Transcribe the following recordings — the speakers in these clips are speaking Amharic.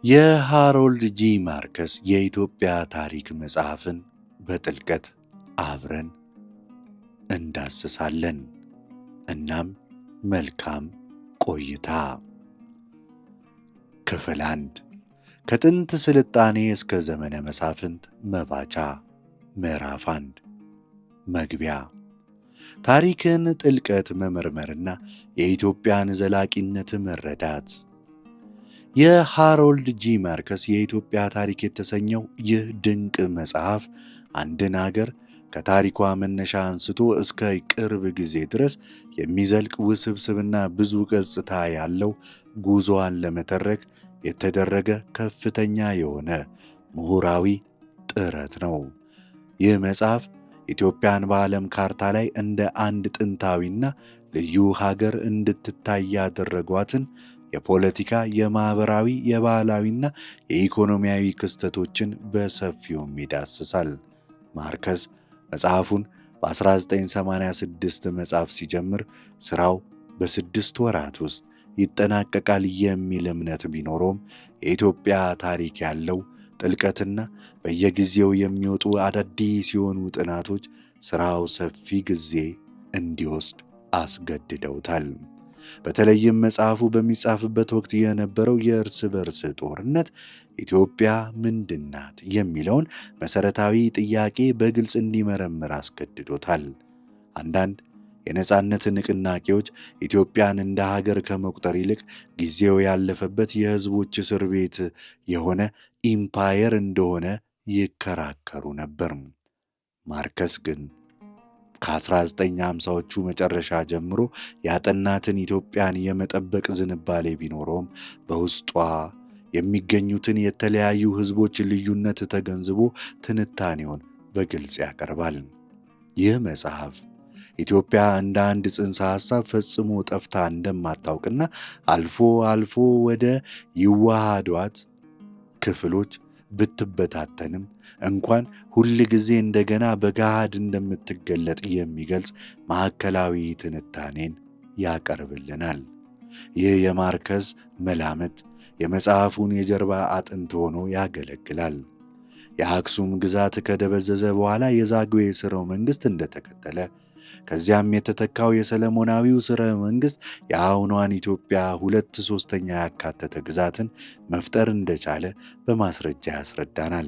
የሃሮልድ ጂ ማርከስ የኢትዮጵያ ታሪክ መጽሐፍን በጥልቀት አብረን እንዳስሳለን። እናም መልካም ቆይታ። ክፍል 1 ከጥንት ስልጣኔ እስከ ዘመነ መሳፍንት መባቻ። ምዕራፍ 1 መግቢያ። ታሪክን ጥልቀት መመርመርና የኢትዮጵያን ዘላቂነት መረዳት። የሃሮልድ ጂ ማርከስ የኢትዮጵያ ታሪክ የተሰኘው ይህ ድንቅ መጽሐፍ አንድን አገር ከታሪኳ መነሻ አንስቶ እስከ ቅርብ ጊዜ ድረስ የሚዘልቅ ውስብስብና ብዙ ገጽታ ያለው ጉዞዋን ለመተረክ የተደረገ ከፍተኛ የሆነ ምሁራዊ ጥረት ነው። ይህ መጽሐፍ ኢትዮጵያን በዓለም ካርታ ላይ እንደ አንድ ጥንታዊና ልዩ ሀገር እንድትታይ ያደረጓትን የፖለቲካ፣ የማኅበራዊ፣ የባህላዊና የኢኮኖሚያዊ ክስተቶችን በሰፊውም ይዳስሳል። ማርከስ መጽሐፉን በ1986 መጽሐፍ ሲጀምር ሥራው በ6 ወራት ውስጥ ይጠናቀቃል የሚል እምነት ቢኖረውም የኢትዮጵያ ታሪክ ያለው ጥልቀትና በየጊዜው የሚወጡ አዳዲስ የሆኑ ጥናቶች ሥራው ሰፊ ጊዜ እንዲወስድ አስገድደውታል። በተለይም መጽሐፉ በሚጻፍበት ወቅት የነበረው የእርስ በርስ ጦርነት ኢትዮጵያ ምንድናት የሚለውን መሠረታዊ ጥያቄ በግልጽ እንዲመረምር አስገድዶታል። አንዳንድ የነጻነት ንቅናቄዎች ኢትዮጵያን እንደ ሀገር ከመቁጠር ይልቅ ጊዜው ያለፈበት የሕዝቦች እስር ቤት የሆነ ኢምፓየር እንደሆነ ይከራከሩ ነበር። ማርከስ ግን ከ1950ዎቹ መጨረሻ ጀምሮ ያጠናትን ኢትዮጵያን የመጠበቅ ዝንባሌ ቢኖረውም በውስጧ የሚገኙትን የተለያዩ ሕዝቦች ልዩነት ተገንዝቦ ትንታኔውን በግልጽ ያቀርባል። ይህ መጽሐፍ ኢትዮጵያ እንደ አንድ ጽንሰ ሐሳብ ፈጽሞ ጠፍታ እንደማታውቅና አልፎ አልፎ ወደ ይዋሃዷት ክፍሎች ብትበታተንም እንኳን ሁል ጊዜ እንደገና በገሃድ እንደምትገለጥ የሚገልጽ ማዕከላዊ ትንታኔን ያቀርብልናል። ይህ የማርከስ መላምት የመጽሐፉን የጀርባ አጥንት ሆኖ ያገለግላል። የአክሱም ግዛት ከደበዘዘ በኋላ የዛግዌ ሥርወ መንግሥት እንደተከተለ፣ ከዚያም የተተካው የሰለሞናዊው ሥርወ መንግሥት የአሁኗን ኢትዮጵያ 2/3 ያካተተ ግዛትን መፍጠር እንደቻለ በማስረጃ ያስረዳናል።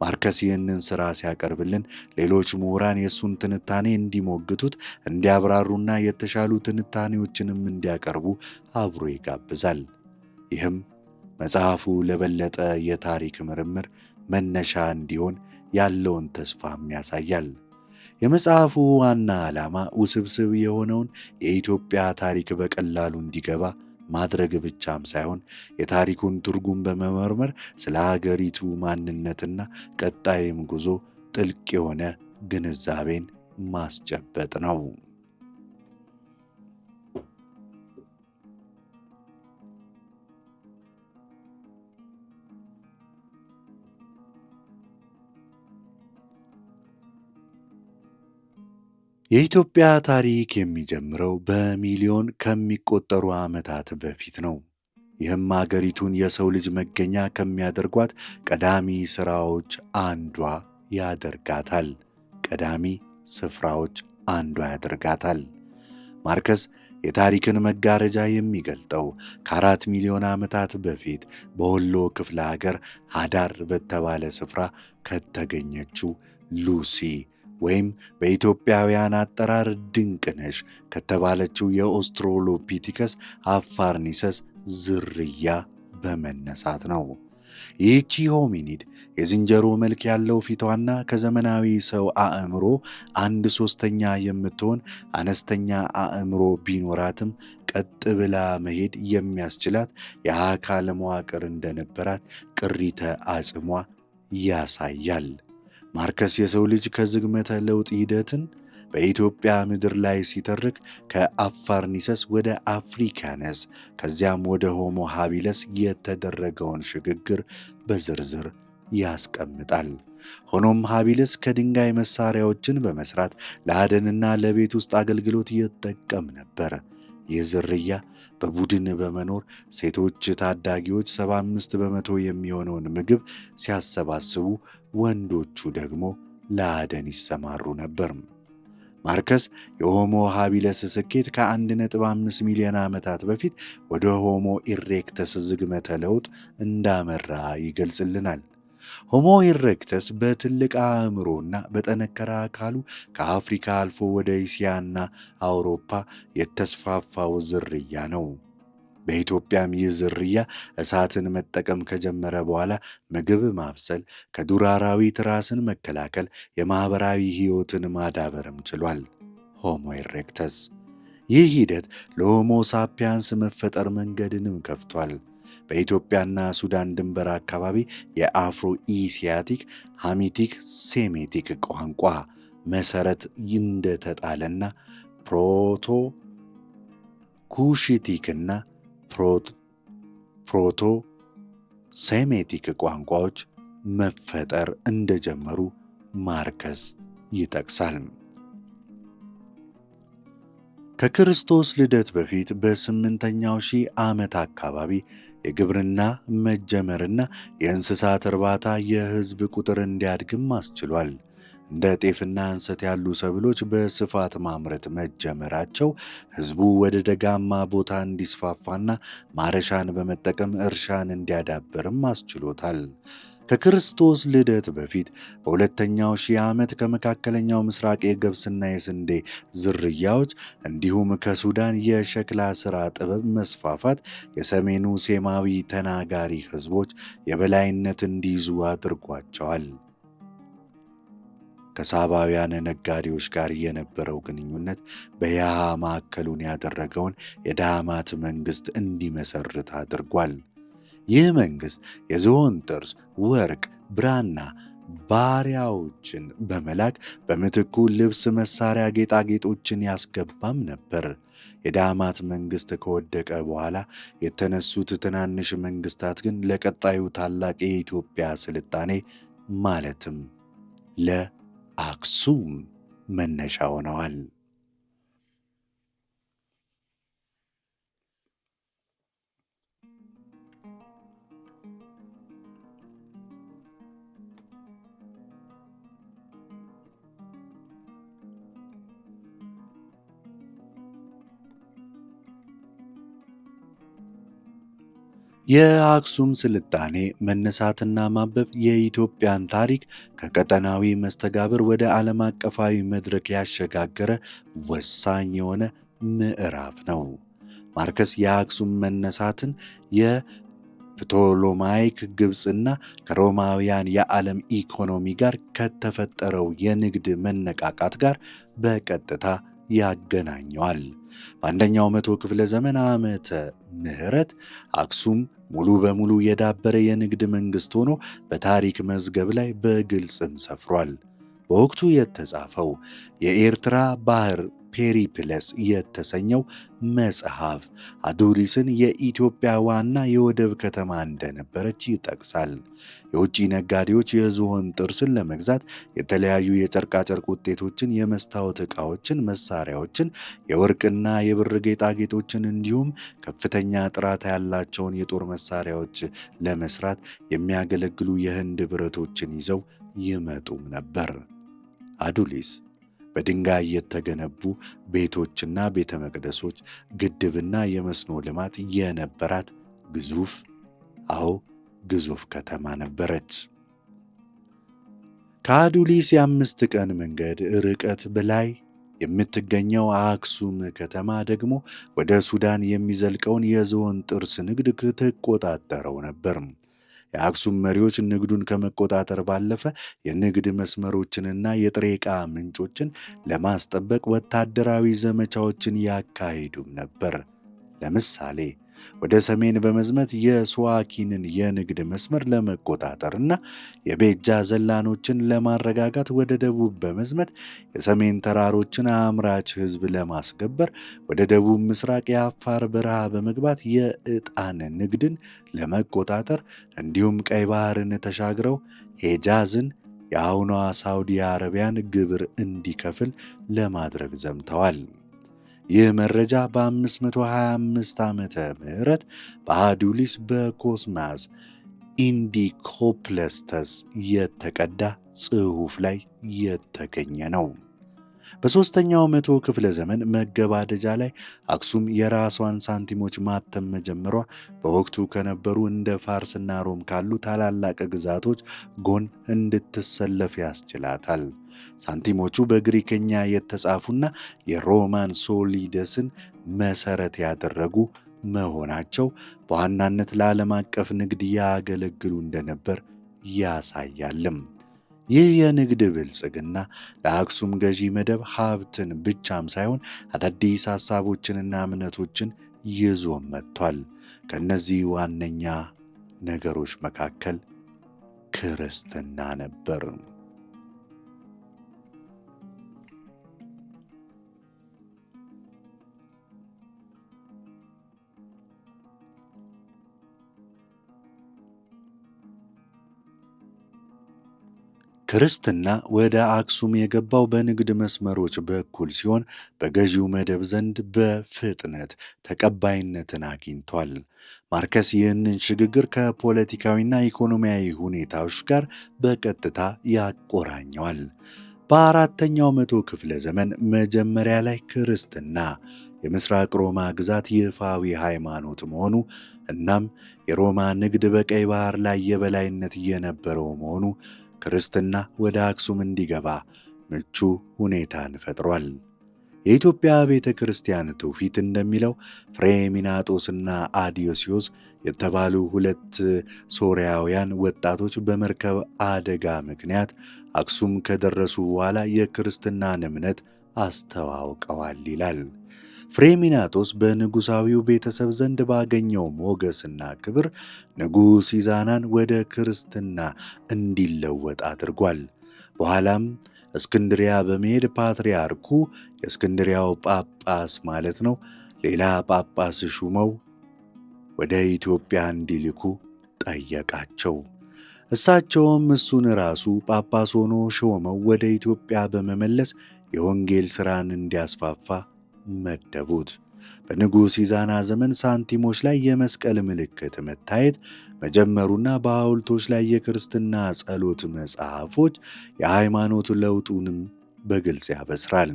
ማርከስ ይህንን ሥራ ሲያቀርብልን ሌሎች ምሁራን የእሱን ትንታኔ እንዲሞግቱት፣ እንዲያብራሩና የተሻሉ ትንታኔዎችንም እንዲያቀርቡ አብሮ ይጋብዛል። ይህም መጽሐፉ ለበለጠ የታሪክ ምርምር መነሻ እንዲሆን ያለውን ተስፋም ያሳያል። የመጽሐፉ ዋና ዓላማ ውስብስብ የሆነውን የኢትዮጵያ ታሪክ በቀላሉ እንዲገባ ማድረግ ብቻም ሳይሆን የታሪኩን ትርጉም በመመርመር ስለ አገሪቱ ማንነትና ቀጣይም ጉዞ ጥልቅ የሆነ ግንዛቤን ማስጨበጥ ነው። የኢትዮጵያ ታሪክ የሚጀምረው በሚሊዮን ከሚቆጠሩ ዓመታት በፊት ነው። ይህም አገሪቱን የሰው ልጅ መገኛ ከሚያደርጓት ቀዳሚ ሥራዎች አንዷ ያደርጋታል። ማርከስ የታሪክን መጋረጃ የሚገልጠው ከ4 ሚሊዮን ዓመታት በፊት በወሎ ክፍለ ሀገር ሀዳር በተባለ ስፍራ ከተገኘችው ሉሲ ወይም በኢትዮጵያውያን አጠራር ድንቅነሽ ከተባለችው የኦስትራሎፒቲከስ አፋርኒሰስ ዝርያ በመነሳት ነው። ይህቺ ሆሚኒድ የዝንጀሮ መልክ ያለው ፊቷና ከዘመናዊ ሰው አእምሮ 1/3 የምትሆን አነስተኛ አእምሮ ቢኖራትም ቀጥ ብላ መሄድ የሚያስችላት የአካል መዋቅር እንደነበራት ቅሪተ አጽሟ ያሳያል። ማርከስ የሰው ልጅ ከዝግመተ ለውጥ ሂደትን በኢትዮጵያ ምድር ላይ ሲተርክ ከአፋርኒሰስ ወደ አፍሪካነስ ከዚያም ወደ ሆሞ ሃቢለስ የተደረገውን ሽግግር በዝርዝር ያስቀምጣል። ሆኖም ሃቢለስ ከድንጋይ መሳሪያዎችን በመስራት ለአደንና ለቤት ውስጥ አገልግሎት ይጠቀም ነበር። ይህ ዝርያ በቡድን በመኖር ሴቶች ታዳጊዎች 75 በመቶ የሚሆነውን ምግብ ሲያሰባስቡ፣ ወንዶቹ ደግሞ ለአደን ይሰማሩ ነበር። ማርከስ የሆሞ ሃቢለስ ስኬት ከ1.5 ሚሊዮን ዓመታት በፊት ወደ ሆሞ ኢሬክተስ ዝግመተ ለውጥ እንዳመራ ይገልጽልናል። ሆሞ ኢሬክተስ በትልቅ አእምሮና በጠነከረ አካሉ ከአፍሪካ አልፎ ወደ እስያና አውሮፓ የተስፋፋው ዝርያ ነው። በኢትዮጵያም ይህ ዝርያ እሳትን መጠቀም ከጀመረ በኋላ ምግብ ማብሰል፣ ከዱር አራዊት ራስን መከላከል፣ የማኅበራዊ ሕይወትን ማዳበርም ችሏል። ሆሞ ኢሬክተስ ይህ ሂደት ለሆሞ ሳፒያንስ መፈጠር መንገድንም ከፍቷል። በኢትዮጵያና ሱዳን ድንበር አካባቢ የአፍሮ ኢሲያቲክ ሃሚቲክ ሴሜቲክ ቋንቋ መሠረት እንደተጣለና ፕሮቶ ኩሽቲክና ፕሮቶ ሴሜቲክ ቋንቋዎች መፈጠር እንደጀመሩ ማርከስ ይጠቅሳል። ከክርስቶስ ልደት በፊት በ8ኛው ሺህ ዓመት አካባቢ የግብርና መጀመርና የእንስሳት እርባታ የሕዝብ ቁጥር እንዲያድግም አስችሏል። እንደ ጤፍና እንሰት ያሉ ሰብሎች በስፋት ማምረት መጀመራቸው ሕዝቡ ወደ ደጋማ ቦታ እንዲስፋፋና ማረሻን በመጠቀም እርሻን እንዲያዳብርም አስችሎታል። ከክርስቶስ ልደት በፊት በሁለተኛው ሺህ ዓመት ከመካከለኛው ምስራቅ የገብስና የስንዴ ዝርያዎች እንዲሁም ከሱዳን የሸክላ ሥራ ጥበብ መስፋፋት የሰሜኑ ሴማዊ ተናጋሪ ሕዝቦች የበላይነት እንዲይዙ አድርጓቸዋል። ከሳባውያን ነጋዴዎች ጋር የነበረው ግንኙነት በያሃ ማዕከሉን ያደረገውን የዳማት መንግሥት እንዲመሰርት አድርጓል። ይህ መንግሥት የዝሆን ጥርስ፣ ወርቅ፣ ብራና፣ ባሪያዎችን በመላክ በምትኩ ልብስ፣ መሳሪያ፣ ጌጣጌጦችን ያስገባም ነበር። የዳማት መንግሥት ከወደቀ በኋላ የተነሱት ትናንሽ መንግሥታት ግን ለቀጣዩ ታላቅ የኢትዮጵያ ስልጣኔ ማለትም ለአክሱም መነሻ ሆነዋል። የአክሱም ስልጣኔ መነሳትና ማበብ የኢትዮጵያን ታሪክ ከቀጠናዊ መስተጋብር ወደ ዓለም አቀፋዊ መድረክ ያሸጋገረ ወሳኝ የሆነ ምዕራፍ ነው። ማርከስ የአክሱም መነሳትን የፕቶሎማይክ ግብፅና ከሮማውያን የዓለም ኢኮኖሚ ጋር ከተፈጠረው የንግድ መነቃቃት ጋር በቀጥታ ያገናኘዋል። በአንደኛው መቶ ክፍለ ዘመን ዓመተ ምህረት አክሱም ሙሉ በሙሉ የዳበረ የንግድ መንግሥት ሆኖ በታሪክ መዝገብ ላይ በግልጽም ሰፍሯል። በወቅቱ የተጻፈው የኤርትራ ባህር ፔሪፕለስ የተሰኘው መጽሐፍ አዱሊስን የኢትዮጵያ ዋና የወደብ ከተማ እንደነበረች ይጠቅሳል። የውጭ ነጋዴዎች የዝሆን ጥርስን ለመግዛት የተለያዩ የጨርቃጨርቅ ውጤቶችን፣ የመስታወት ዕቃዎችን፣ መሳሪያዎችን፣ የወርቅና የብር ጌጣጌጦችን እንዲሁም ከፍተኛ ጥራት ያላቸውን የጦር መሳሪያዎች ለመስራት የሚያገለግሉ የህንድ ብረቶችን ይዘው ይመጡም ነበር። አዱሊስ በድንጋይ የተገነቡ ቤቶችና ቤተ መቅደሶች፣ ግድብና የመስኖ ልማት የነበራት ግዙፍ ከተማ ነበረች። ከአዱሊስ የ5 ቀን መንገድ ርቀት በላይ የምትገኘው አክሱም ከተማ ደግሞ ወደ ሱዳን የሚዘልቀውን የዝሆን ጥርስ ንግድ ትቆጣጠረው ነበር። የአክሱም መሪዎች ንግዱን ከመቆጣጠር ባለፈ የንግድ መስመሮችንና የጥሬ ዕቃ ምንጮችን ለማስጠበቅ ወታደራዊ ዘመቻዎችን ያካሂዱም ነበር። ለምሳሌ ወደ ሰሜን በመዝመት የስዋኪንን የንግድ መስመር ለመቆጣጠርና የቤጃ ዘላኖችን ለማረጋጋት ወደ ደቡብ በመዝመት የሰሜን ተራሮችን አምራች ሕዝብ ለማስገበር ወደ ደቡብ ምስራቅ የአፋር በረሃ በመግባት የዕጣን ንግድን ለመቆጣጠር እንዲሁም ቀይ ባህርን ተሻግረው ሄጃዝን የአሁኗ ሳውዲ አረቢያን ግብር እንዲከፍል ለማድረግ ዘምተዋል። ይህ መረጃ በ525 ዓመተ ምህረት በአዱሊስ በኮስማስ ኢንዲኮፕለስተስ የተቀዳ ጽሑፍ ላይ የተገኘ ነው። በሦስተኛው መቶ ክፍለ ዘመን መገባደጃ ላይ አክሱም የራሷን ሳንቲሞች ማተም መጀመሯ በወቅቱ ከነበሩ እንደ ፋርስና ሮም ካሉ ታላላቅ ግዛቶች ጎን እንድትሰለፍ ያስችላታል። ሳንቲሞቹ በግሪክኛ የተጻፉና የሮማን ሶሊደስን መሠረት ያደረጉ መሆናቸው በዋናነት ለዓለም አቀፍ ንግድ ያገለግሉ እንደነበር ያሳያልም። ይህ የንግድ ብልጽግና ለአክሱም ገዢ መደብ ሀብትን ብቻም ሳይሆን አዳዲስ ሐሳቦችንና እምነቶችን ይዞም መጥቷል። ከእነዚህ ዋነኛ ነገሮች መካከል ክርስትና ነበር። ክርስትና ወደ አክሱም የገባው በንግድ መስመሮች በኩል ሲሆን በገዢው መደብ ዘንድ በፍጥነት ተቀባይነትን አግኝቷል። ማርከስ ይህንን ሽግግር ከፖለቲካዊና ኢኮኖሚያዊ ሁኔታዎች ጋር በቀጥታ ያቆራኘዋል። በአራተኛው መቶ ክፍለ ዘመን መጀመሪያ ላይ ክርስትና የምስራቅ ሮማ ግዛት ይፋዊ ሃይማኖት መሆኑ እናም የሮማ ንግድ በቀይ ባህር ላይ የበላይነት የነበረው መሆኑ ክርስትና ወደ አክሱም እንዲገባ ምቹ ሁኔታን ፈጥሯል። የኢትዮጵያ ቤተ ክርስቲያን ትውፊት እንደሚለው ፍሬሚናጦስና አዲዮስዮስ የተባሉ ሁለት ሶርያውያን ወጣቶች በመርከብ አደጋ ምክንያት አክሱም ከደረሱ በኋላ የክርስትናን እምነት አስተዋውቀዋል ይላል። ፍሬሚናጦስ በንጉሣዊው ቤተሰብ ዘንድ ባገኘው ሞገስና ክብር ንጉሥ ኢዛናን ወደ ክርስትና እንዲለወጥ አድርጓል። በኋላም እስክንድሪያ በመሄድ ፓትርያርኩ የእስክንድሪያው ጳጳስ ማለት ነው ሌላ ጳጳስ ሹመው ወደ ኢትዮጵያ እንዲልኩ ጠየቃቸው። እሳቸውም እሱን ራሱ ጳጳስ ሆኖ ሾመው ወደ ኢትዮጵያ በመመለስ የወንጌል ሥራን እንዲያስፋፋ መደቡት። በንጉሥ ኢዛና ዘመን ሳንቲሞች ላይ የመስቀል ምልክት መታየት መጀመሩና በሐውልቶች ላይ የክርስትና ጸሎት መጽሐፎች የሃይማኖት ለውጡንም በግልጽ ያበስራል።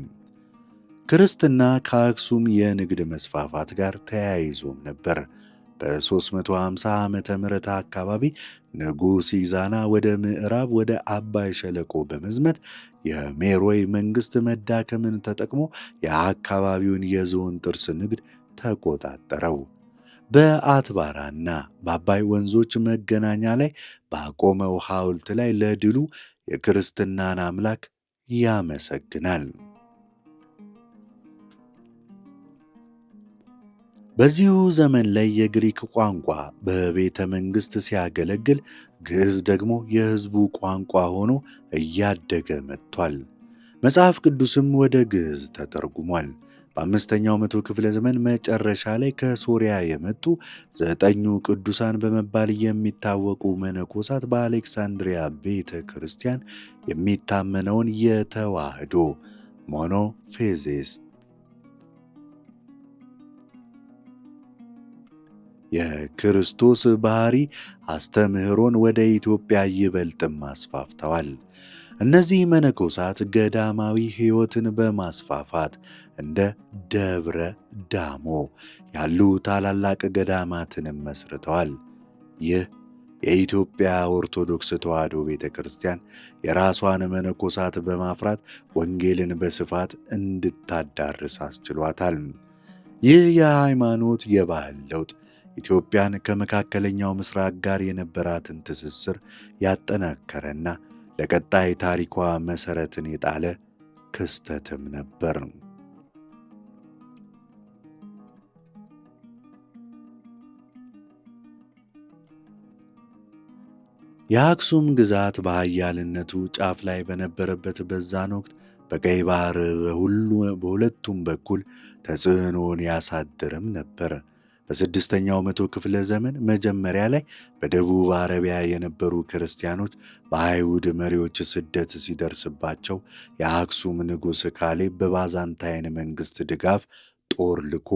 ክርስትና ከአክሱም የንግድ መስፋፋት ጋር ተያይዞም ነበር። በ350 ዓመተ ምህረት አካባቢ ንጉሥ ኢዛና ወደ ምዕራብ ወደ አባይ ሸለቆ በመዝመት የሜሮይ መንግሥት መዳከምን ተጠቅሞ የአካባቢውን የዝሆን ጥርስ ንግድ ተቆጣጠረው። በአትባራና በአባይ ወንዞች መገናኛ ላይ ባቆመው ሐውልት ላይ ለድሉ የክርስትናን አምላክ ያመሰግናል። በዚሁ ዘመን ላይ የግሪክ ቋንቋ በቤተ መንግሥት ሲያገለግል፣ ግዕዝ ደግሞ የሕዝቡ ቋንቋ ሆኖ እያደገ መጥቷል። መጽሐፍ ቅዱስም ወደ ግዕዝ ተተርጉሟል። በአምስተኛው መቶ ክፍለ ዘመን መጨረሻ ላይ ከሶርያ የመጡ 9ኙ ቅዱሳን በመባል የሚታወቁ መነኮሳት በአሌክሳንድሪያ ቤተ ክርስቲያን የሚታመነውን የተዋህዶ ሞኖፌዚስት የክርስቶስ ባሕሪ አስተምህሮን ወደ ኢትዮጵያ ይበልጥም አስፋፍተዋል። እነዚህ መነኮሳት ገዳማዊ ሕይወትን በማስፋፋት እንደ ደብረ ዳሞ ያሉ ታላላቅ ገዳማትንም መስርተዋል። ይህ የኢትዮጵያ ኦርቶዶክስ ተዋሕዶ ቤተ ክርስቲያን የራሷን መነኮሳት በማፍራት ወንጌልን በስፋት እንድታዳርስ አስችሏታል። ይህ የሃይማኖት የባህል ለውጥ ኢትዮጵያን ከመካከለኛው ምስራቅ ጋር የነበራትን ትስስር ያጠናከረና ለቀጣይ ታሪኳ መሠረትን የጣለ ክስተትም ነበር። የአክሱም ግዛት በኃያልነቱ ጫፍ ላይ በነበረበት በዛን ወቅት በቀይ ባህር በሁለቱም በኩል ተጽዕኖን ያሳድርም ነበር። በስድስተኛው መቶ ክፍለ ዘመን መጀመሪያ ላይ በደቡብ አረቢያ የነበሩ ክርስቲያኖች በአይሁድ መሪዎች ስደት ሲደርስባቸው የአክሱም ንጉሥ ካሌብ በባዛንታይን መንግሥት ድጋፍ ጦር ልኮ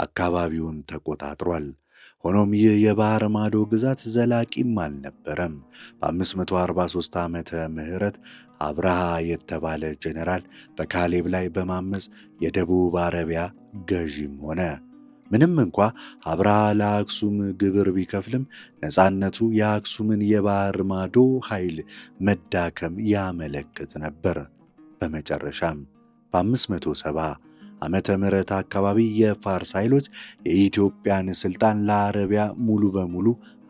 አካባቢውን ተቆጣጥሯል። ሆኖም ይህ የባሕር ማዶ ግዛት ዘላቂም አልነበረም። በ543 ዓመተ ምህረት አብርሃ የተባለ ጀነራል በካሌብ ላይ በማመፅ የደቡብ አረቢያ ገዢም ሆነ። ምንም እንኳ አብርሃ ለአክሱም ግብር ቢከፍልም ነፃነቱ የአክሱምን የባሕር ማዶ ኃይል መዳከም ያመለክት ነበር። በመጨረሻም በ570 ዓመተ ምህረት አካባቢ የፋርስ ኃይሎች የኢትዮጵያን ሥልጣን ለአረቢያ ሙሉ በሙሉ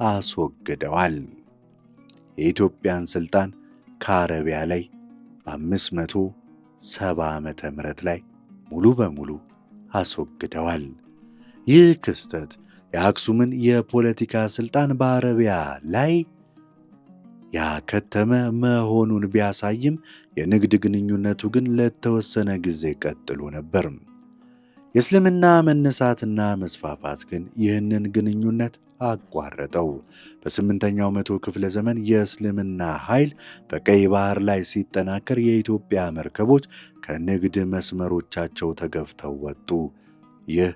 አስወግደዋል። የኢትዮጵያን ሥልጣን ከአረቢያ ላይ በ570 ዓመተ ምህረት ላይ ሙሉ በሙሉ አስወግደዋል። ይህ ክስተት የአክሱምን የፖለቲካ ሥልጣን በአረቢያ ላይ ያከተመ መሆኑን ቢያሳይም የንግድ ግንኙነቱ ግን ለተወሰነ ጊዜ ቀጥሎ ነበር። የእስልምና መነሳትና መስፋፋት ግን ይህንን ግንኙነት አቋረጠው። በ8ኛው መቶ ክፍለ ዘመን የእስልምና ኃይል በቀይ ባህር ላይ ሲጠናከር የኢትዮጵያ መርከቦች ከንግድ መስመሮቻቸው ተገፍተው ወጡ። ይህ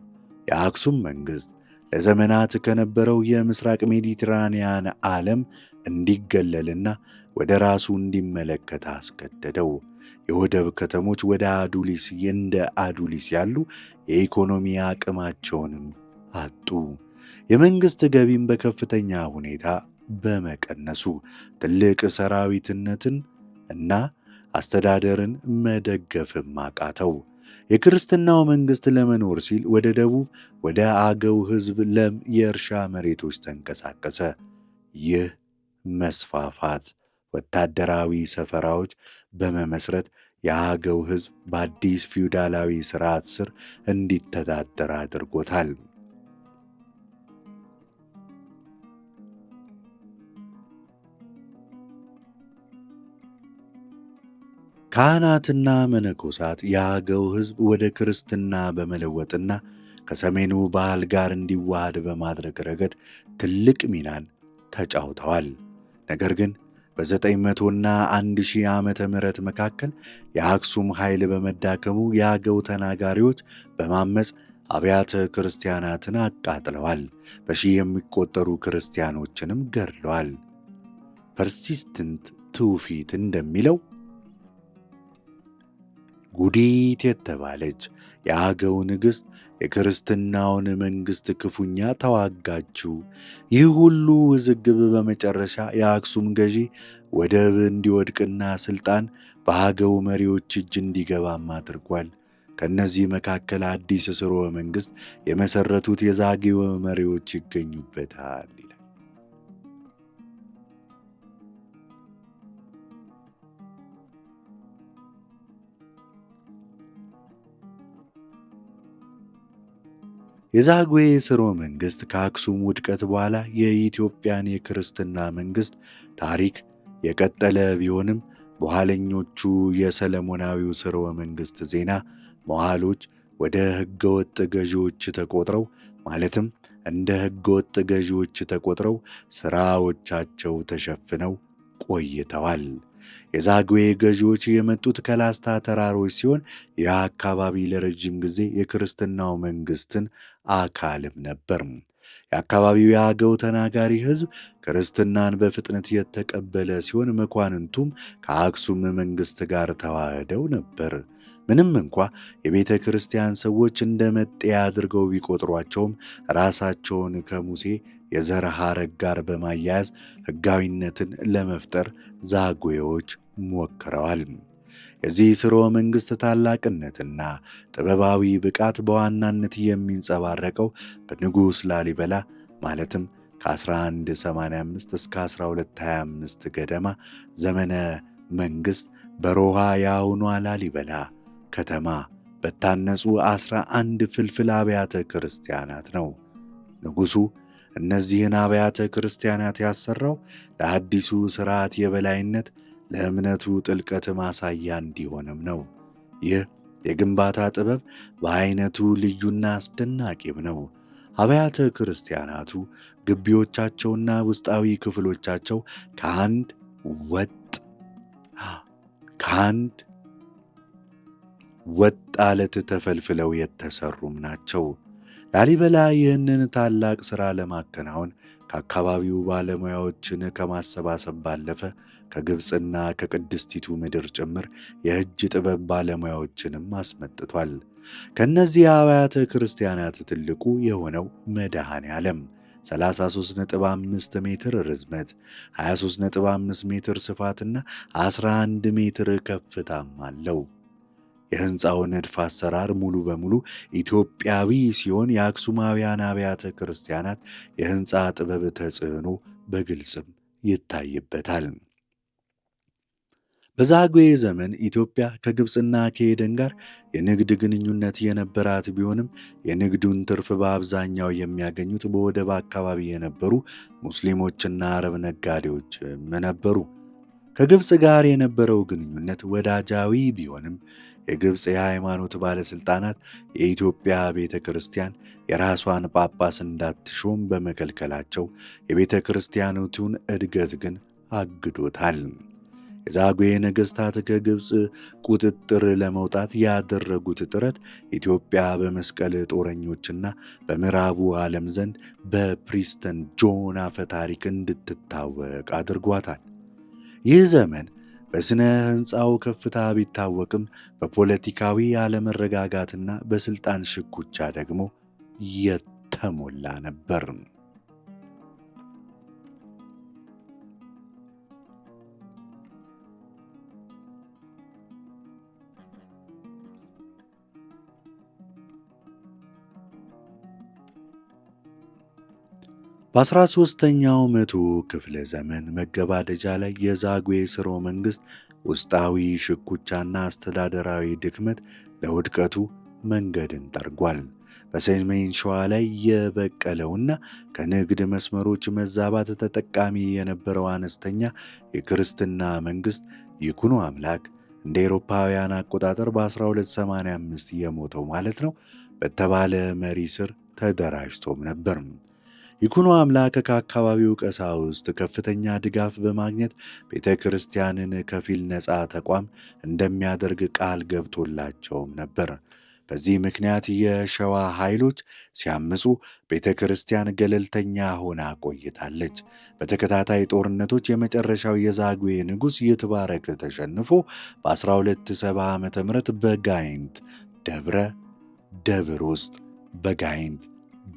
የአክሱም መንግሥት ለዘመናት ከነበረው የምስራቅ ሜዲትራንያን ዓለም እንዲገለልና ወደ ራሱ እንዲመለከት አስገደደው። የወደብ ከተሞች እንደ አዱሊስ ያሉ የኢኮኖሚ አቅማቸውንም አጡ። የመንግሥት ገቢም በከፍተኛ ሁኔታ በመቀነሱ ትልቅ ሰራዊትነትን እና አስተዳደርን መደገፍም አቃተው። የክርስትናው መንግሥት ለመኖር ሲል ወደ ደቡብ ወደ አገው ሕዝብ ለም የእርሻ መሬቶች ተንቀሳቀሰ። ይህ መስፋፋት ወታደራዊ ሰፈራዎች በመመስረት የአገው ሕዝብ በአዲስ ፊውዳላዊ ሥርዓት ስር እንዲተዳደር አድርጎታል። ካህናትና መነኮሳት የአገው ሕዝብ ወደ ክርስትና በመለወጥና ከሰሜኑ ባህል ጋር እንዲዋሃድ በማድረግ ረገድ ትልቅ ሚናን ተጫውተዋል። ነገር ግን በ900ና 1000 ዓመተ ምህረት መካከል የአክሱም ኃይል በመዳከሙ የአገው ተናጋሪዎች በማመፅ አብያተ ክርስቲያናትን አቃጥለዋል። በሺህ የሚቆጠሩ ክርስቲያኖችንም ገድለዋል። ፐርሲስተንት ትውፊት እንደሚለው ጉዲት የተባለች የአገው ንግሥት የክርስትናውን መንግሥት ክፉኛ ተዋጋችው። ይህ ሁሉ ውዝግብ በመጨረሻ የአክሱም ገዢ ወደብ እንዲወድቅና ሥልጣን በአገው መሪዎች እጅ እንዲገባም አድርጓል። ከእነዚህ መካከል አዲስ ሥርወ መንግሥት የመሠረቱት የዛጌው መሪዎች ይገኙበታል ይላል። የዛጉዌ ሥርወ መንግሥት ከአክሱም ውድቀት በኋላ የኢትዮጵያን የክርስትና መንግሥት ታሪክ የቀጠለ ቢሆንም በኋለኞቹ የሰለሞናዊው ሥርወ መንግሥት ዜና መዋዕሎች ወደ ሕገወጥ ገዢዎች ተቆጥረው ማለትም እንደ ሕገወጥ ገዢዎች ተቆጥረው ሥራዎቻቸው ተሸፍነው ቆይተዋል። የዛጉዌ ገዢዎች የመጡት ከላስታ ተራሮች ሲሆን ይህ አካባቢ ለረጅም ጊዜ የክርስትናው መንግሥትን አካልም ነበር። የአካባቢው የአገው ተናጋሪ ሕዝብ ክርስትናን በፍጥነት የተቀበለ ሲሆን መኳንንቱም ከአክሱም መንግሥት ጋር ተዋህደው ነበር። ምንም እንኳ የቤተ ክርስቲያን ሰዎች እንደ መጤ አድርገው ቢቆጥሯቸውም ራሳቸውን ከሙሴ የዘር ሐረግ ጋር በማያያዝ ሕጋዊነትን ለመፍጠር ዛጉዌዎች ሞክረዋል። የዚህ ሥርወ መንግሥት ታላቅነትና ጥበባዊ ብቃት በዋናነት የሚንጸባረቀው በንጉሥ ላሊበላ ማለትም ከ1185 እስከ 1225 ገደማ ዘመነ መንግሥት በሮሃ የአሁኗ ላሊበላ ከተማ በታነጹ 11 ፍልፍል አብያተ ክርስቲያናት ነው። ንጉሡ እነዚህን አብያተ ክርስቲያናት ያሰራው ለአዲሱ ሥርዓት የበላይነት ለእምነቱ ጥልቀት ማሳያ እንዲሆንም ነው። ይህ የግንባታ ጥበብ በዐይነቱ ልዩና አስደናቂም ነው። አብያተ ክርስቲያናቱ ግቢዎቻቸውና ውስጣዊ ክፍሎቻቸው ከአንድ ወጥ አለት ተፈልፍለው የተሰሩም ናቸው። ላሊበላ ይህንን ታላቅ ሥራ ለማከናወን ከአካባቢው ባለሙያዎችን ከማሰባሰብ ባለፈ ከግብፅና ከቅድስቲቱ ምድር ጭምር የእጅ ጥበብ ባለሙያዎችንም አስመጥቷል። ከእነዚህ አብያተ ክርስቲያናት ትልቁ የሆነው መድኃኔ ዓለም 33.5 ሜትር ርዝመት፣ 23.5 ሜትር ስፋትና 11 ሜትር ከፍታም አለው። የሕንፃው ንድፍ አሰራር ሙሉ በሙሉ ኢትዮጵያዊ ሲሆን የአክሱማውያን አብያተ ክርስቲያናት የሕንፃ ጥበብ ተጽዕኖ በግልጽም ይታይበታል። በዛጉዌ ዘመን ኢትዮጵያ ከግብፅና ከኤደን ጋር የንግድ ግንኙነት የነበራት ቢሆንም የንግዱን ትርፍ በአብዛኛው የሚያገኙት በወደብ አካባቢ የነበሩ ሙስሊሞችና አረብ ነጋዴዎችም ነበሩ። ከግብፅ ጋር የነበረው ግንኙነት ወዳጃዊ ቢሆንም የግብፅ የሃይማኖት ባለሥልጣናት የኢትዮጵያ ቤተ ክርስቲያን የራሷን ጳጳስ እንዳትሾም በመከልከላቸው የቤተ ክርስቲያኒቱን እድገት ግን አግዶታል። የዛጉዌ ነገሥታት ከግብፅ ቁጥጥር ለመውጣት ያደረጉት ጥረት ኢትዮጵያ በመስቀል ጦረኞችና በምዕራቡ ዓለም ዘንድ በፕሪስተን ጆን አፈ ታሪክ እንድትታወቅ አድርጓታል። ይህ ዘመን በሥነ ሕንፃው ከፍታ ቢታወቅም በፖለቲካዊ አለመረጋጋትና በሥልጣን ሽኩቻ ደግሞ የተሞላ ነበር። በ13ኛው መቶ ክፍለ ዘመን መገባደጃ ላይ የዛጉዌ ሥርወ መንግሥት ውስጣዊ ሽኩቻና አስተዳደራዊ ድክመት ለውድቀቱ መንገድን ጠርጓል። በሰሜን ሸዋ ላይ የበቀለውና ከንግድ መስመሮች መዛባት ተጠቃሚ የነበረው አነስተኛ የክርስትና መንግሥት ይኩኖ አምላክ እንደ አውሮፓውያን አቆጣጠር በ1285 የሞተው ማለት ነው በተባለ መሪ ስር ተደራጅቶም ነበር። ይኩኖ አምላክ ከአካባቢው ቀሳውስት ከፍተኛ ድጋፍ በማግኘት ቤተ ክርስቲያንን ከፊል ነፃ ተቋም እንደሚያደርግ ቃል ገብቶላቸውም ነበር። በዚህ ምክንያት የሸዋ ኃይሎች ሲያምፁ ቤተ ክርስቲያን ገለልተኛ ሆና ቆይታለች። በተከታታይ ጦርነቶች የመጨረሻው የዛጉዌ ንጉሥ ይትባረክ ተሸንፎ በ1270 ዓ ም በጋይንት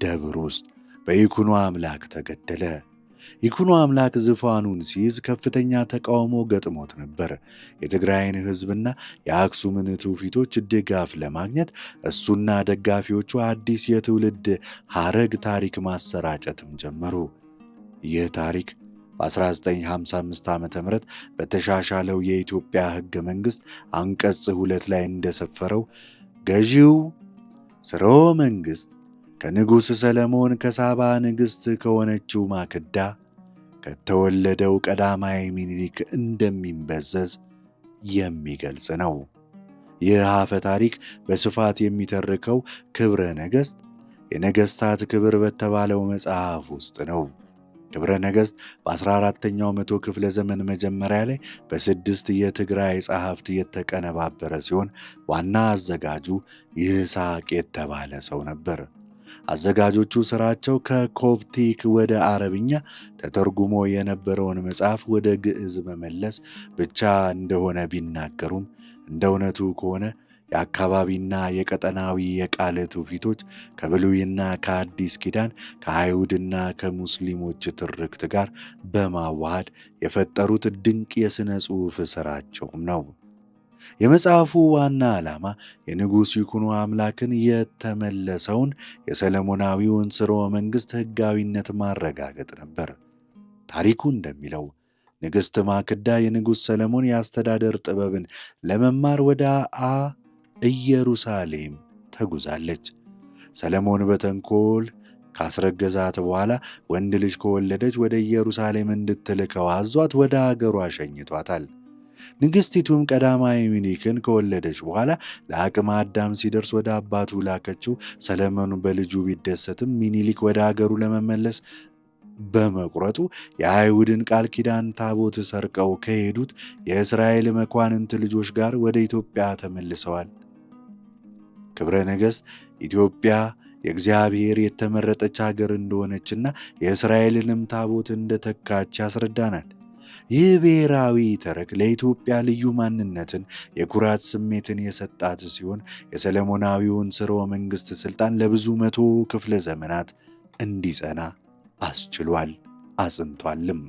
ደብር ውስጥ በይኩኖ አምላክ ተገደለ። ይኩኖ አምላክ ዙፋኑን ሲይዝ ከፍተኛ ተቃውሞ ገጥሞት ነበር። የትግራይን ሕዝብና የአክሱምን ትውፊቶች ድጋፍ ለማግኘት እሱና ደጋፊዎቹ አዲስ የትውልድ ሐረግ ታሪክ ማሰራጨትም ጀመሩ። ይህ ታሪክ በ1955 ዓ ም በተሻሻለው የኢትዮጵያ ሕገ መንግሥት አንቀጽ 2 ላይ እንደሰፈረው ገዢው ሥርወ መንግሥት ከንጉሥ ሰለሞን ከሳባ ንግሥት ከሆነችው ማክዳ ከተወለደው ቀዳማዊ ምኒልክ እንደሚበዘዝ የሚገልጽ ነው። ይህ አፈ ታሪክ በስፋት የሚተርከው ክብረ ነገሥት የነገሥታት ክብር በተባለው መጽሐፍ ውስጥ ነው። ክብረ ነገሥት በ14ኛው መቶ ክፍለ ዘመን መጀመሪያ ላይ በ6 የትግራይ ጸሐፍት የተቀነባበረ ሲሆን ዋና አዘጋጁ ይስሐቅ የተባለ ሰው ነበር። አዘጋጆቹ ሥራቸው ከኮፕቲክ ወደ አረብኛ ተተርጉሞ የነበረውን መጽሐፍ ወደ ግዕዝ መመለስ ብቻ እንደሆነ ቢናገሩም እንደ እውነቱ ከሆነ የአካባቢና የቀጠናዊ የቃል ትውፊቶች ከብሉይና ከአዲስ ኪዳን ከአይሁድና ከሙስሊሞች ትርክት ጋር በማዋሃድ የፈጠሩት ድንቅ የሥነ ጽሑፍ ሥራቸውም ነው። የመጽሐፉ ዋና ዓላማ የንጉሥ ይኩኖ አምላክን የተመለሰውን የሰለሞናዊውን ሥርወ መንግሥት ሕጋዊነት ማረጋገጥ ነበር። ታሪኩ እንደሚለው ንግሥት ማክዳ የንጉሥ ሰለሞን የአስተዳደር ጥበብን ለመማር ወደ ኢየሩሳሌም ተጉዛለች። ሰለሞን በተንኮል ካስረገዛት በኋላ ወንድ ልጅ ከወለደች ወደ ኢየሩሳሌም እንድትልከው አዟት ወደ አገሯ ሸኝቷታል። ንግሥቲቱም ቀዳማዊ ምኒልክን ከወለደች በኋላ ለአቅመ አዳም ሲደርስ ወደ አባቱ ላከችው። ሰለሞን በልጁ ቢደሰትም ምኒልክ ወደ አገሩ ለመመለስ በመቁረጡ የአይሁድን ቃል ኪዳን ታቦት ሰርቀው ከሄዱት የእስራኤል መኳንንት ልጆች ጋር ወደ ኢትዮጵያ ተመልሰዋል። ክብረ ነገሥት ኢትዮጵያ የእግዚአብሔር የተመረጠች አገር እንደሆነችና የእስራኤልንም ታቦት እንደተካች ያስረዳናል። ይህ ብሔራዊ ተረክ ለኢትዮጵያ ልዩ ማንነትን፣ የኩራት ስሜትን የሰጣት ሲሆን የሰለሞናዊውን ሥርወ መንግሥት ሥልጣን ለብዙ መቶ ክፍለ ዘመናት እንዲጸና አስችሏል፣ አጽንቷልም።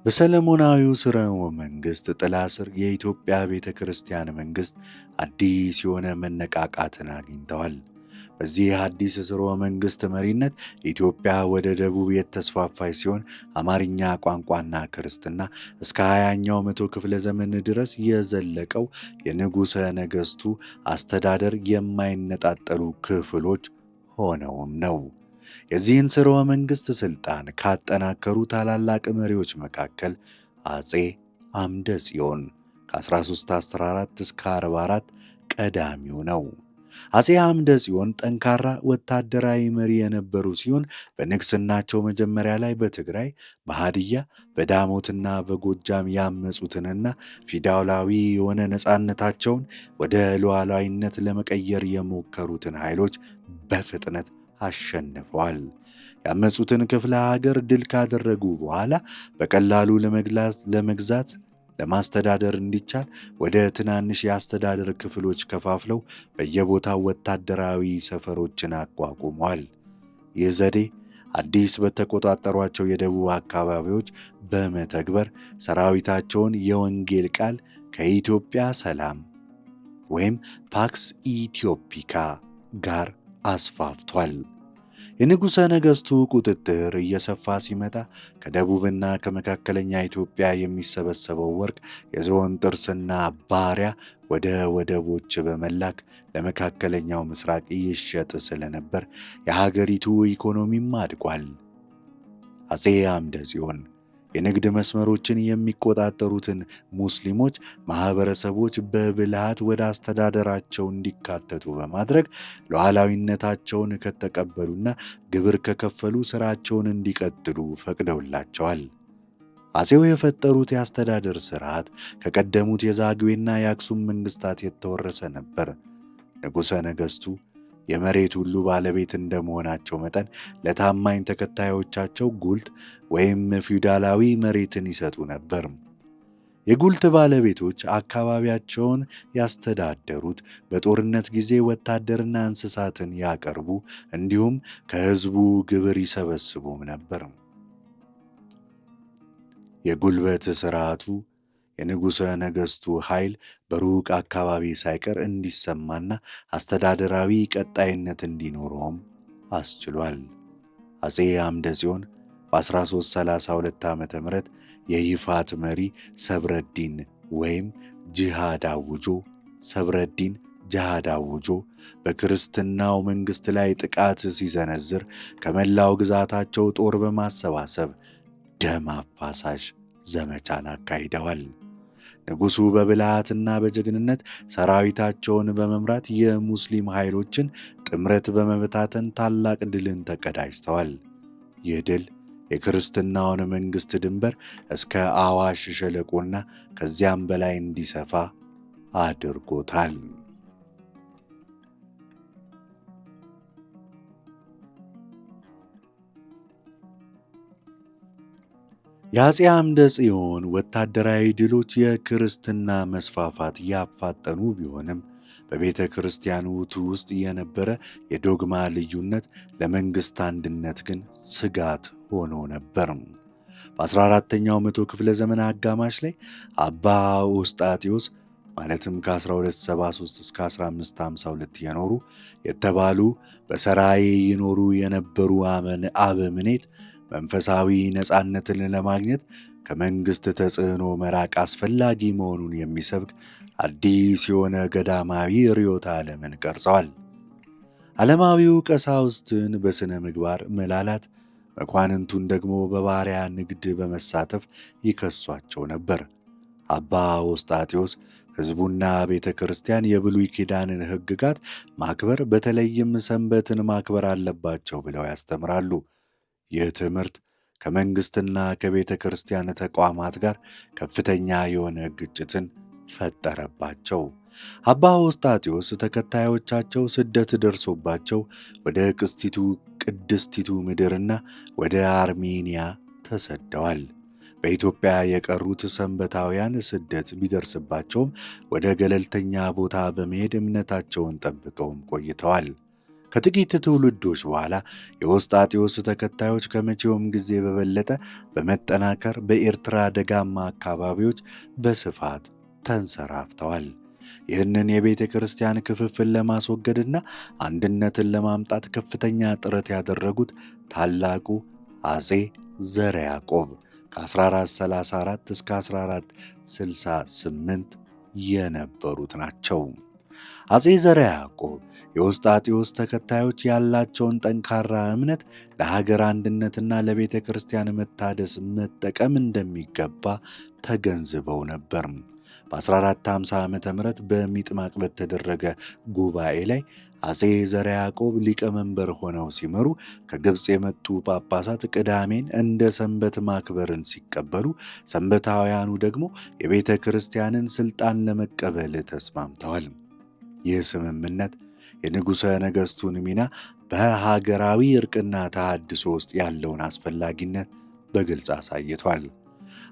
በሰለሞናዊው ሥርወ መንግሥት ጥላ ስር የኢትዮጵያ ቤተ ክርስቲያን መንግሥት አዲስ የሆነ መነቃቃትን አግኝተዋል። በዚህ አዲስ ሥርወ መንግሥት መሪነት ኢትዮጵያ ወደ ደቡብ የተስፋፋች ሲሆን አማርኛ ቋንቋና ክርስትና እስከ 20ኛው መቶ ክፍለ ዘመን ድረስ የዘለቀው የንጉሠ ነገሥቱ አስተዳደር የማይነጣጠሉ ክፍሎች ሆነውም ነው። የዚህን ሥርወ መንግሥት ሥልጣን ካጠናከሩ ታላላቅ መሪዎች መካከል አፄ አምደ ጽዮን ከ1314 እስከ 44 ቀዳሚው ነው። አፄ አምደ ጽዮን ጠንካራ ወታደራዊ መሪ የነበሩ ሲሆን በንግሥናቸው መጀመሪያ ላይ በትግራይ፣ በሃድያ፣ በዳሞትና በጎጃም ያመጹትንና ፊውዳላዊ የሆነ ነፃነታቸውን ወደ ሉዓላዊነት ለመቀየር የሞከሩትን ኃይሎች በፍጥነት አሸንፈዋል። ያመጹትን ክፍለ ሀገር ድል ካደረጉ በኋላ በቀላሉ ለመግዛት ለማስተዳደር እንዲቻል ወደ ትናንሽ የአስተዳደር ክፍሎች ከፋፍለው በየቦታው ወታደራዊ ሰፈሮችን አቋቁመዋል። ይህ ዘዴ አዲስ በተቆጣጠሯቸው የደቡብ አካባቢዎች በመተግበር ሰራዊታቸውን የወንጌል ቃል ከኢትዮጵያ ሰላም ወይም ፓክስ ኢትዮፒካ ጋር አስፋፍቷል። የንጉሠ ነገሥቱ ቁጥጥር እየሰፋ ሲመጣ ከደቡብና ከመካከለኛ ኢትዮጵያ የሚሰበሰበው ወርቅ፣ የዝሆን ጥርስና ባሪያ ወደ ወደቦች በመላክ ለመካከለኛው ምስራቅ ይሸጥ ስለነበር የሀገሪቱ ኢኮኖሚም አድጓል። አፄ አምደ ጽዮን የንግድ መስመሮችን የሚቆጣጠሩትን ሙስሊሞች ማኅበረሰቦች በብልሃት ወደ አስተዳደራቸው እንዲካተቱ በማድረግ ሉዓላዊነታቸውን ከተቀበሉና ግብር ከከፈሉ ሥራቸውን እንዲቀጥሉ ፈቅደውላቸዋል። አፄው የፈጠሩት የአስተዳደር ሥርዓት ከቀደሙት የዛግዌና የአክሱም መንግሥታት የተወረሰ ነበር። ንጉሠ ነገሥቱ የመሬት ሁሉ ባለቤት እንደመሆናቸው መጠን ለታማኝ ተከታዮቻቸው ጉልት ወይም ፊውዳላዊ መሬትን ይሰጡ ነበር። የጉልት ባለቤቶች አካባቢያቸውን ያስተዳደሩት በጦርነት ጊዜ ወታደርና እንስሳትን ያቀርቡ እንዲሁም ከሕዝቡ ግብር ይሰበስቡም ነበር። የጉልበት ሥርዓቱ የንጉሠ ነገሥቱ ኃይል በሩቅ አካባቢ ሳይቀር እንዲሰማና አስተዳደራዊ ቀጣይነት እንዲኖረውም አስችሏል። አፄ አምደ ጽዮን በ1332 ዓ ም የይፋት መሪ ሰብረዲን ወይም ጅሃድ አውጆ ሰብረዲን ጅሃድ አውጆ በክርስትናው መንግሥት ላይ ጥቃት ሲሰነዝር ከመላው ግዛታቸው ጦር በማሰባሰብ ደም አፋሳሽ ዘመቻን አካሂደዋል። ንጉሡ በብልሃትና በጀግንነት ሰራዊታቸውን በመምራት የሙስሊም ኃይሎችን ጥምረት በመበታተን ታላቅ ድልን ተቀዳጅተዋል። ይህ ድል የክርስትናውን መንግሥት ድንበር እስከ አዋሽ ሸለቆና ከዚያም በላይ እንዲሰፋ አድርጎታል። የአፄ አምደ ጽዮን ወታደራዊ ድሎች የክርስትና መስፋፋት ያፋጠኑ ቢሆንም በቤተ ክርስቲያኖቱ ውስጥ የነበረ የዶግማ ልዩነት ለመንግሥት አንድነት ግን ስጋት ሆኖ ነበር። በ14ኛው መቶ ክፍለ ዘመን አጋማሽ ላይ አባ ኦስጣቴዎስ ማለትም ከ1273 እስከ 1552 የኖሩ የተባሉ በሰራዬ ይኖሩ የነበሩ አበምኔት መንፈሳዊ ነፃነትን ለማግኘት ከመንግሥት ተጽዕኖ መራቅ አስፈላጊ መሆኑን የሚሰብክ አዲስ የሆነ ገዳማዊ ርዕዮተ ዓለምን ቀርጸዋል። ዓለማዊው ቀሳውስትን በሥነ ምግባር መላላት፣ መኳንንቱን ደግሞ በባሪያ ንግድ በመሳተፍ ይከሷቸው ነበር። አባ ኦስጣቴዎስ ሕዝቡና ቤተ ክርስቲያን የብሉይ ኪዳንን ሕግጋት ማክበር በተለይም ሰንበትን ማክበር አለባቸው ብለው ያስተምራሉ። ይህ ትምህርት ከመንግሥትና ከቤተ ክርስቲያን ተቋማት ጋር ከፍተኛ የሆነ ግጭትን ፈጠረባቸው። አባ ውስጣቴዎስ ተከታዮቻቸው ስደት ደርሶባቸው ወደ ቅድስቲቱ ምድርና ወደ አርሜንያ ተሰደዋል። በኢትዮጵያ የቀሩት ሰንበታውያን ስደት ቢደርስባቸውም ወደ ገለልተኛ ቦታ በመሄድ እምነታቸውን ጠብቀውም ቆይተዋል። ከጥቂት ትውልዶች በኋላ የውስጣቴዎስ ተከታዮች ከመቼውም ጊዜ በበለጠ በመጠናከር በኤርትራ ደጋማ አካባቢዎች በስፋት ተንሰራፍተዋል። ይህንን የቤተ ክርስቲያን ክፍፍል ለማስወገድና አንድነትን ለማምጣት ከፍተኛ ጥረት ያደረጉት ታላቁ አፄ ዘርዓ ያዕቆብ ከ1434 እስከ 1468 የነበሩት ናቸው። አፄ ዘርዓ ያዕቆብ የውስጣቴዎስ ተከታዮች ያላቸውን ጠንካራ እምነት ለሀገር አንድነትና ለቤተ ክርስቲያን መታደስ መጠቀም እንደሚገባ ተገንዝበው ነበር። በ1450 ዓ ም በሚጥማቅ በተደረገ ጉባኤ ላይ አፄ ዘርዓ ያዕቆብ ሊቀመንበር ሆነው ሲመሩ ከግብፅ የመጡ ጳጳሳት ቅዳሜን እንደ ሰንበት ማክበርን ሲቀበሉ፣ ሰንበታውያኑ ደግሞ የቤተ ክርስቲያንን ሥልጣን ለመቀበል ተስማምተዋል። ይህ ስምምነት የንጉሠ ነገሥቱን ሚና በሀገራዊ ዕርቅና ተሃድሶ ውስጥ ያለውን አስፈላጊነት በግልጽ አሳይቷል።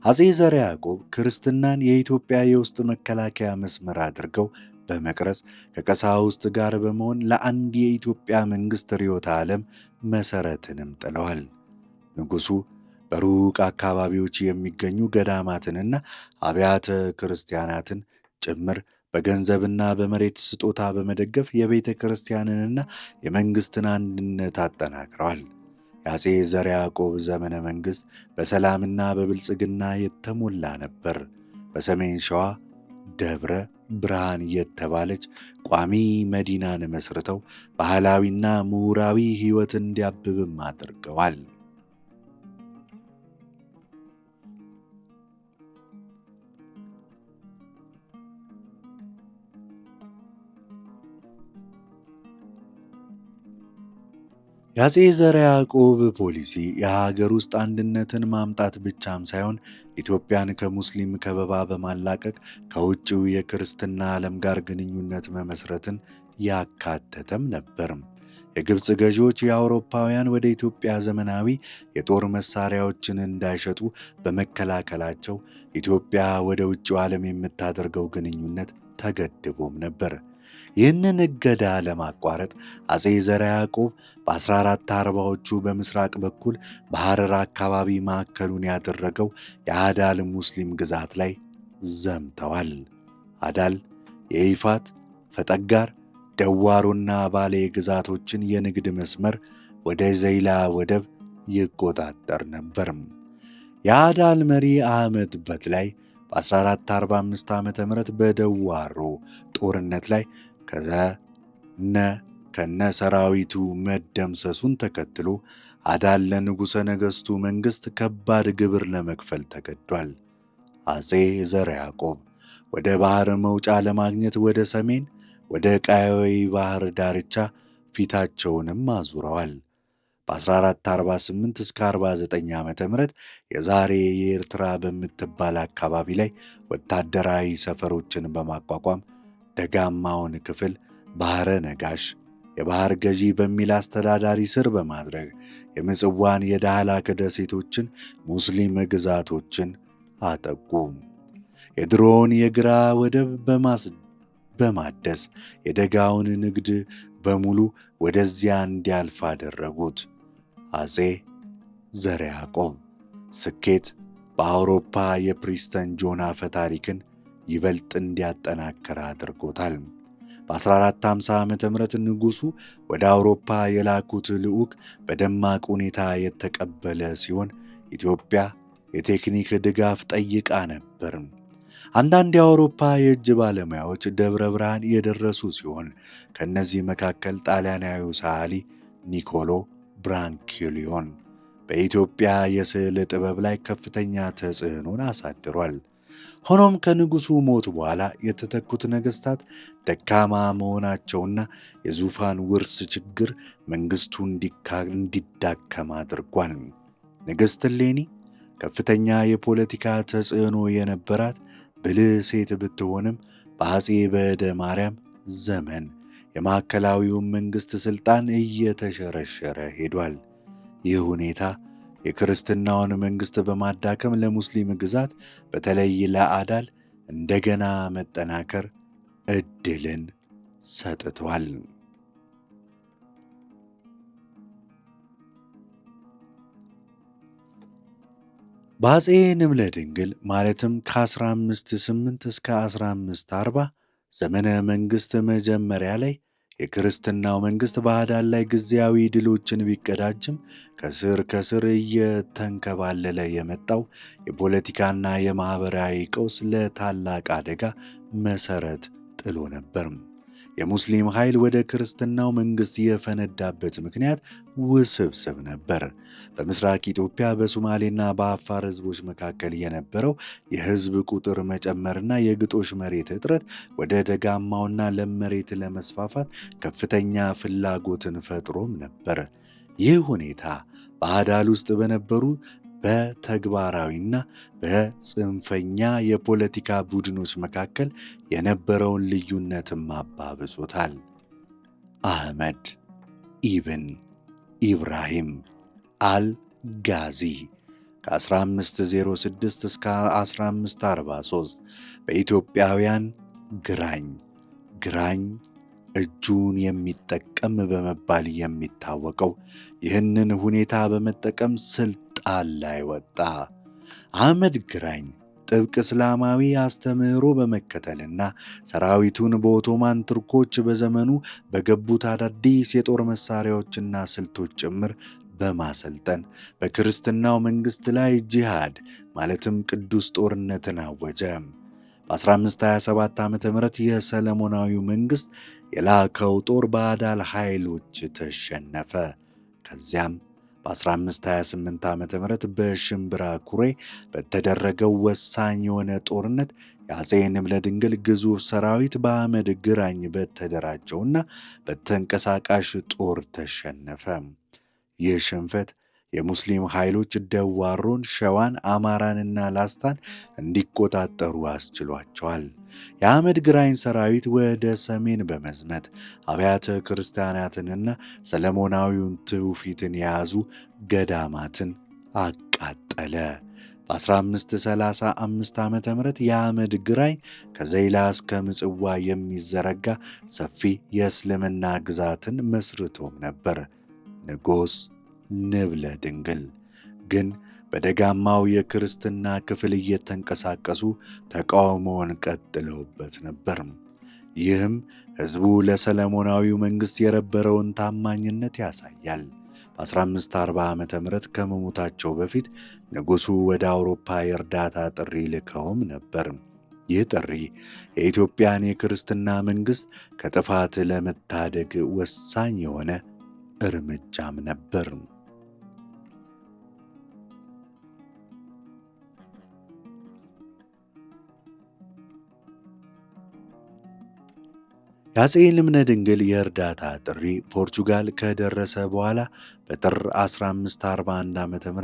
አፄ ዘርዓ ያዕቆብ ክርስትናን የኢትዮጵያ የውስጥ መከላከያ መስመር አድርገው በመቅረጽ ከቀሳውስት ጋር በመሆን ለአንድ የኢትዮጵያ መንግሥት ርዕዮተ ዓለም መሠረትንም ጥለዋል። ንጉሡ በሩቅ አካባቢዎች የሚገኙ ገዳማትንና አብያተ ክርስቲያናትን ጭምር በገንዘብና በመሬት ስጦታ በመደገፍ የቤተ ክርስቲያንንና የመንግሥትን አንድነት አጠናክረዋል። የአፄ ዘርዓ ያዕቆብ ዘመነ መንግሥት በሰላምና በብልጽግና የተሞላ ነበር። በሰሜን ሸዋ ደብረ ብርሃን የተባለች ቋሚ መዲናን መስርተው ባህላዊና ምሁራዊ ሕይወት እንዲያብብም አድርገዋል። የአፄ ዘርዓ ያዕቆብ ፖሊሲ የሀገር ውስጥ አንድነትን ማምጣት ብቻም ሳይሆን ኢትዮጵያን ከሙስሊም ከበባ በማላቀቅ ከውጭው የክርስትና ዓለም ጋር ግንኙነት መመስረትን ያካተተም ነበር። የግብፅ ገዢዎች የአውሮፓውያን ወደ ኢትዮጵያ ዘመናዊ የጦር መሳሪያዎችን እንዳይሸጡ በመከላከላቸው ኢትዮጵያ ወደ ውጭው ዓለም የምታደርገው ግንኙነት ተገድቦም ነበር። ይህንን እገዳ ለማቋረጥ አፄ ዘርዓ ያዕቆብ በ1440ዎቹ በምስራቅ በኩል በሐረር አካባቢ ማዕከሉን ያደረገው የአዳል ሙስሊም ግዛት ላይ ዘምተዋል። አዳል የይፋት፣ ፈጠጋር፣ ደዋሮና ባሌ ግዛቶችን የንግድ መስመር ወደ ዘይላ ወደብ ይቆጣጠር ነበር። የአዳል መሪ አህመድ በትላይ በ1445 ዓ ም በደዋሮ ጦርነት ላይ ከነ ሰራዊቱ መደምሰሱን ተከትሎ አዳል ለንጉሠ ነገሥቱ መንግሥት ከባድ ግብር ለመክፈል ተገዷል። አፄ ዘርዓ ያዕቆብ ወደ ባሕር መውጫ ለማግኘት ወደ ሰሜን ወደ ቀይ ባሕር ዳርቻ ፊታቸውንም አዙረዋል። በ1448 እስከ 49 ዓ ም የዛሬ የኤርትራ በምትባል አካባቢ ላይ ወታደራዊ ሰፈሮችን በማቋቋም ደጋማውን ክፍል ባሕረ ነጋሽ የባሕር ገዢ በሚል አስተዳዳሪ ስር በማድረግ የምጽዋን የዳህላክ ደሴቶችን ሙስሊም ግዛቶችን አጠቁ። የድሮውን የግራ ወደብ በማደስ የደጋውን ንግድ በሙሉ ወደዚያ እንዲያልፍ አደረጉት። አፄ ዘርዓ ያዕቆብ ስኬት በአውሮፓ የፕሪስተን ጆን አፈ ታሪክን ይበልጥ እንዲያጠናክር አድርጎታል። በ1450 ዓ ም ንጉሡ ወደ አውሮፓ የላኩት ልዑክ በደማቅ ሁኔታ የተቀበለ ሲሆን ኢትዮጵያ የቴክኒክ ድጋፍ ጠይቃ ነበር። አንዳንድ የአውሮፓ የእጅ ባለሙያዎች ደብረ ብርሃን የደረሱ ሲሆን ከእነዚህ መካከል ጣሊያናዊው ሰዓሊ ኒኮሎ ብራንኪሊዮን በኢትዮጵያ የስዕል ጥበብ ላይ ከፍተኛ ተጽዕኖን አሳድሯል። ሆኖም ከንጉሡ ሞት በኋላ የተተኩት ነገሥታት ደካማ መሆናቸውና የዙፋን ውርስ ችግር መንግሥቱ እንዲዳከም አድርጓል። ንግሥት እሌኒ ከፍተኛ የፖለቲካ ተጽዕኖ የነበራት ብልህ ሴት ብትሆንም በአፄ በዕደ ማርያም ዘመን የማዕከላዊውን መንግሥት ሥልጣን እየተሸረሸረ ሄዷል። ይህ ሁኔታ የክርስትናውን መንግሥት በማዳከም ለሙስሊም ግዛት በተለይ ለአዳል እንደገና መጠናከር ዕድልን ሰጥቷል። በአፄ ንብለ ድንግል ማለትም ከ1508 እስከ 1540 ዘመነ መንግሥት መጀመሪያ ላይ የክርስትናው መንግሥት በአዳል ላይ ጊዜያዊ ድሎችን ቢቀዳጅም ከስር ከስር እየተንከባለለ የመጣው የፖለቲካና የማኅበራዊ ቀውስ ለታላቅ አደጋ መሠረት ጥሎ ነበር። የሙስሊም ኃይል ወደ ክርስትናው መንግሥት የፈነዳበት ምክንያት ውስብስብ ነበር። በምስራቅ ኢትዮጵያ በሶማሌና በአፋር ሕዝቦች መካከል የነበረው የሕዝብ ቁጥር መጨመርና የግጦሽ መሬት እጥረት ወደ ደጋማውና ለም መሬት ለመስፋፋት ከፍተኛ ፍላጎትን ፈጥሮም ነበር። ይህ ሁኔታ በአዳል ውስጥ በነበሩ በተግባራዊና በጽንፈኛ የፖለቲካ ቡድኖች መካከል የነበረውን ልዩነትም አባብሶታል። አህመድ ኢብን ኢብራሂም አልጋዚ ከ1506 እስከ 1543 በኢትዮጵያውያን ግራኝ እጁን የሚጠቀም በመባል የሚታወቀው ይህንን ሁኔታ በመጠቀም ስልጣን ላይ ወጣ። አህመድ ግራኝ ጥብቅ እስላማዊ አስተምህሮ በመከተልና ሰራዊቱን በኦቶማን ቱርኮች በዘመኑ በገቡት አዳዲስ የጦር መሳሪያዎችና ስልቶች ጭምር በማሰልጠን በክርስትናው መንግሥት ላይ ጂሃድ ማለትም ቅዱስ ጦርነትን አወጀ። በ1527 ዓ.ም የሰለሞናዊው መንግሥት የላከው ጦር በአዳል ኃይሎች ተሸነፈ። ከዚያም በ1528 ዓ.ም በሽምብራ ኩሬ በተደረገው ወሳኝ የሆነ ጦርነት የአፄ ንብለ ድንግል ግዙፍ ሰራዊት በአህመድ ግራኝ በተደራጀውና በተንቀሳቃሽ ጦር ተሸነፈ። ይህ ሽንፈት የሙስሊም ኃይሎች ደዋሮን፣ ሸዋን፣ አማራንና ላስታን እንዲቆጣጠሩ አስችሏቸዋል። የአህመድ ግራኝ ሰራዊት ወደ ሰሜን በመዝመት አብያተ ክርስቲያናትንና ሰለሞናዊውን ትውፊትን የያዙ ገዳማትን አቃጠለ። በ1535 ዓ.ም የአህመድ ግራኝ ከዘይላ እስከ ምጽዋ የሚዘረጋ ሰፊ የእስልምና ግዛትን መስርቶም ነበር። ንጉሥ ንብለ ድንግል ግን በደጋማው የክርስትና ክፍል እየተንቀሳቀሱ ተቃውሞውን ቀጥለውበት ነበር። ይህም ሕዝቡ ለሰለሞናዊው መንግሥት የነበረውን ታማኝነት ያሳያል። በ1540 ዓ.ም ከመሞታቸው በፊት ንጉሡ ወደ አውሮፓ የእርዳታ ጥሪ ልከውም ነበር። ይህ ጥሪ የኢትዮጵያን የክርስትና መንግሥት ከጥፋት ለመታደግ ወሳኝ የሆነ እርምጃም ነበር። የአፄ ልብነ ድንግል የእርዳታ ጥሪ ፖርቹጋል ከደረሰ በኋላ በጥር 1541 ዓ.ም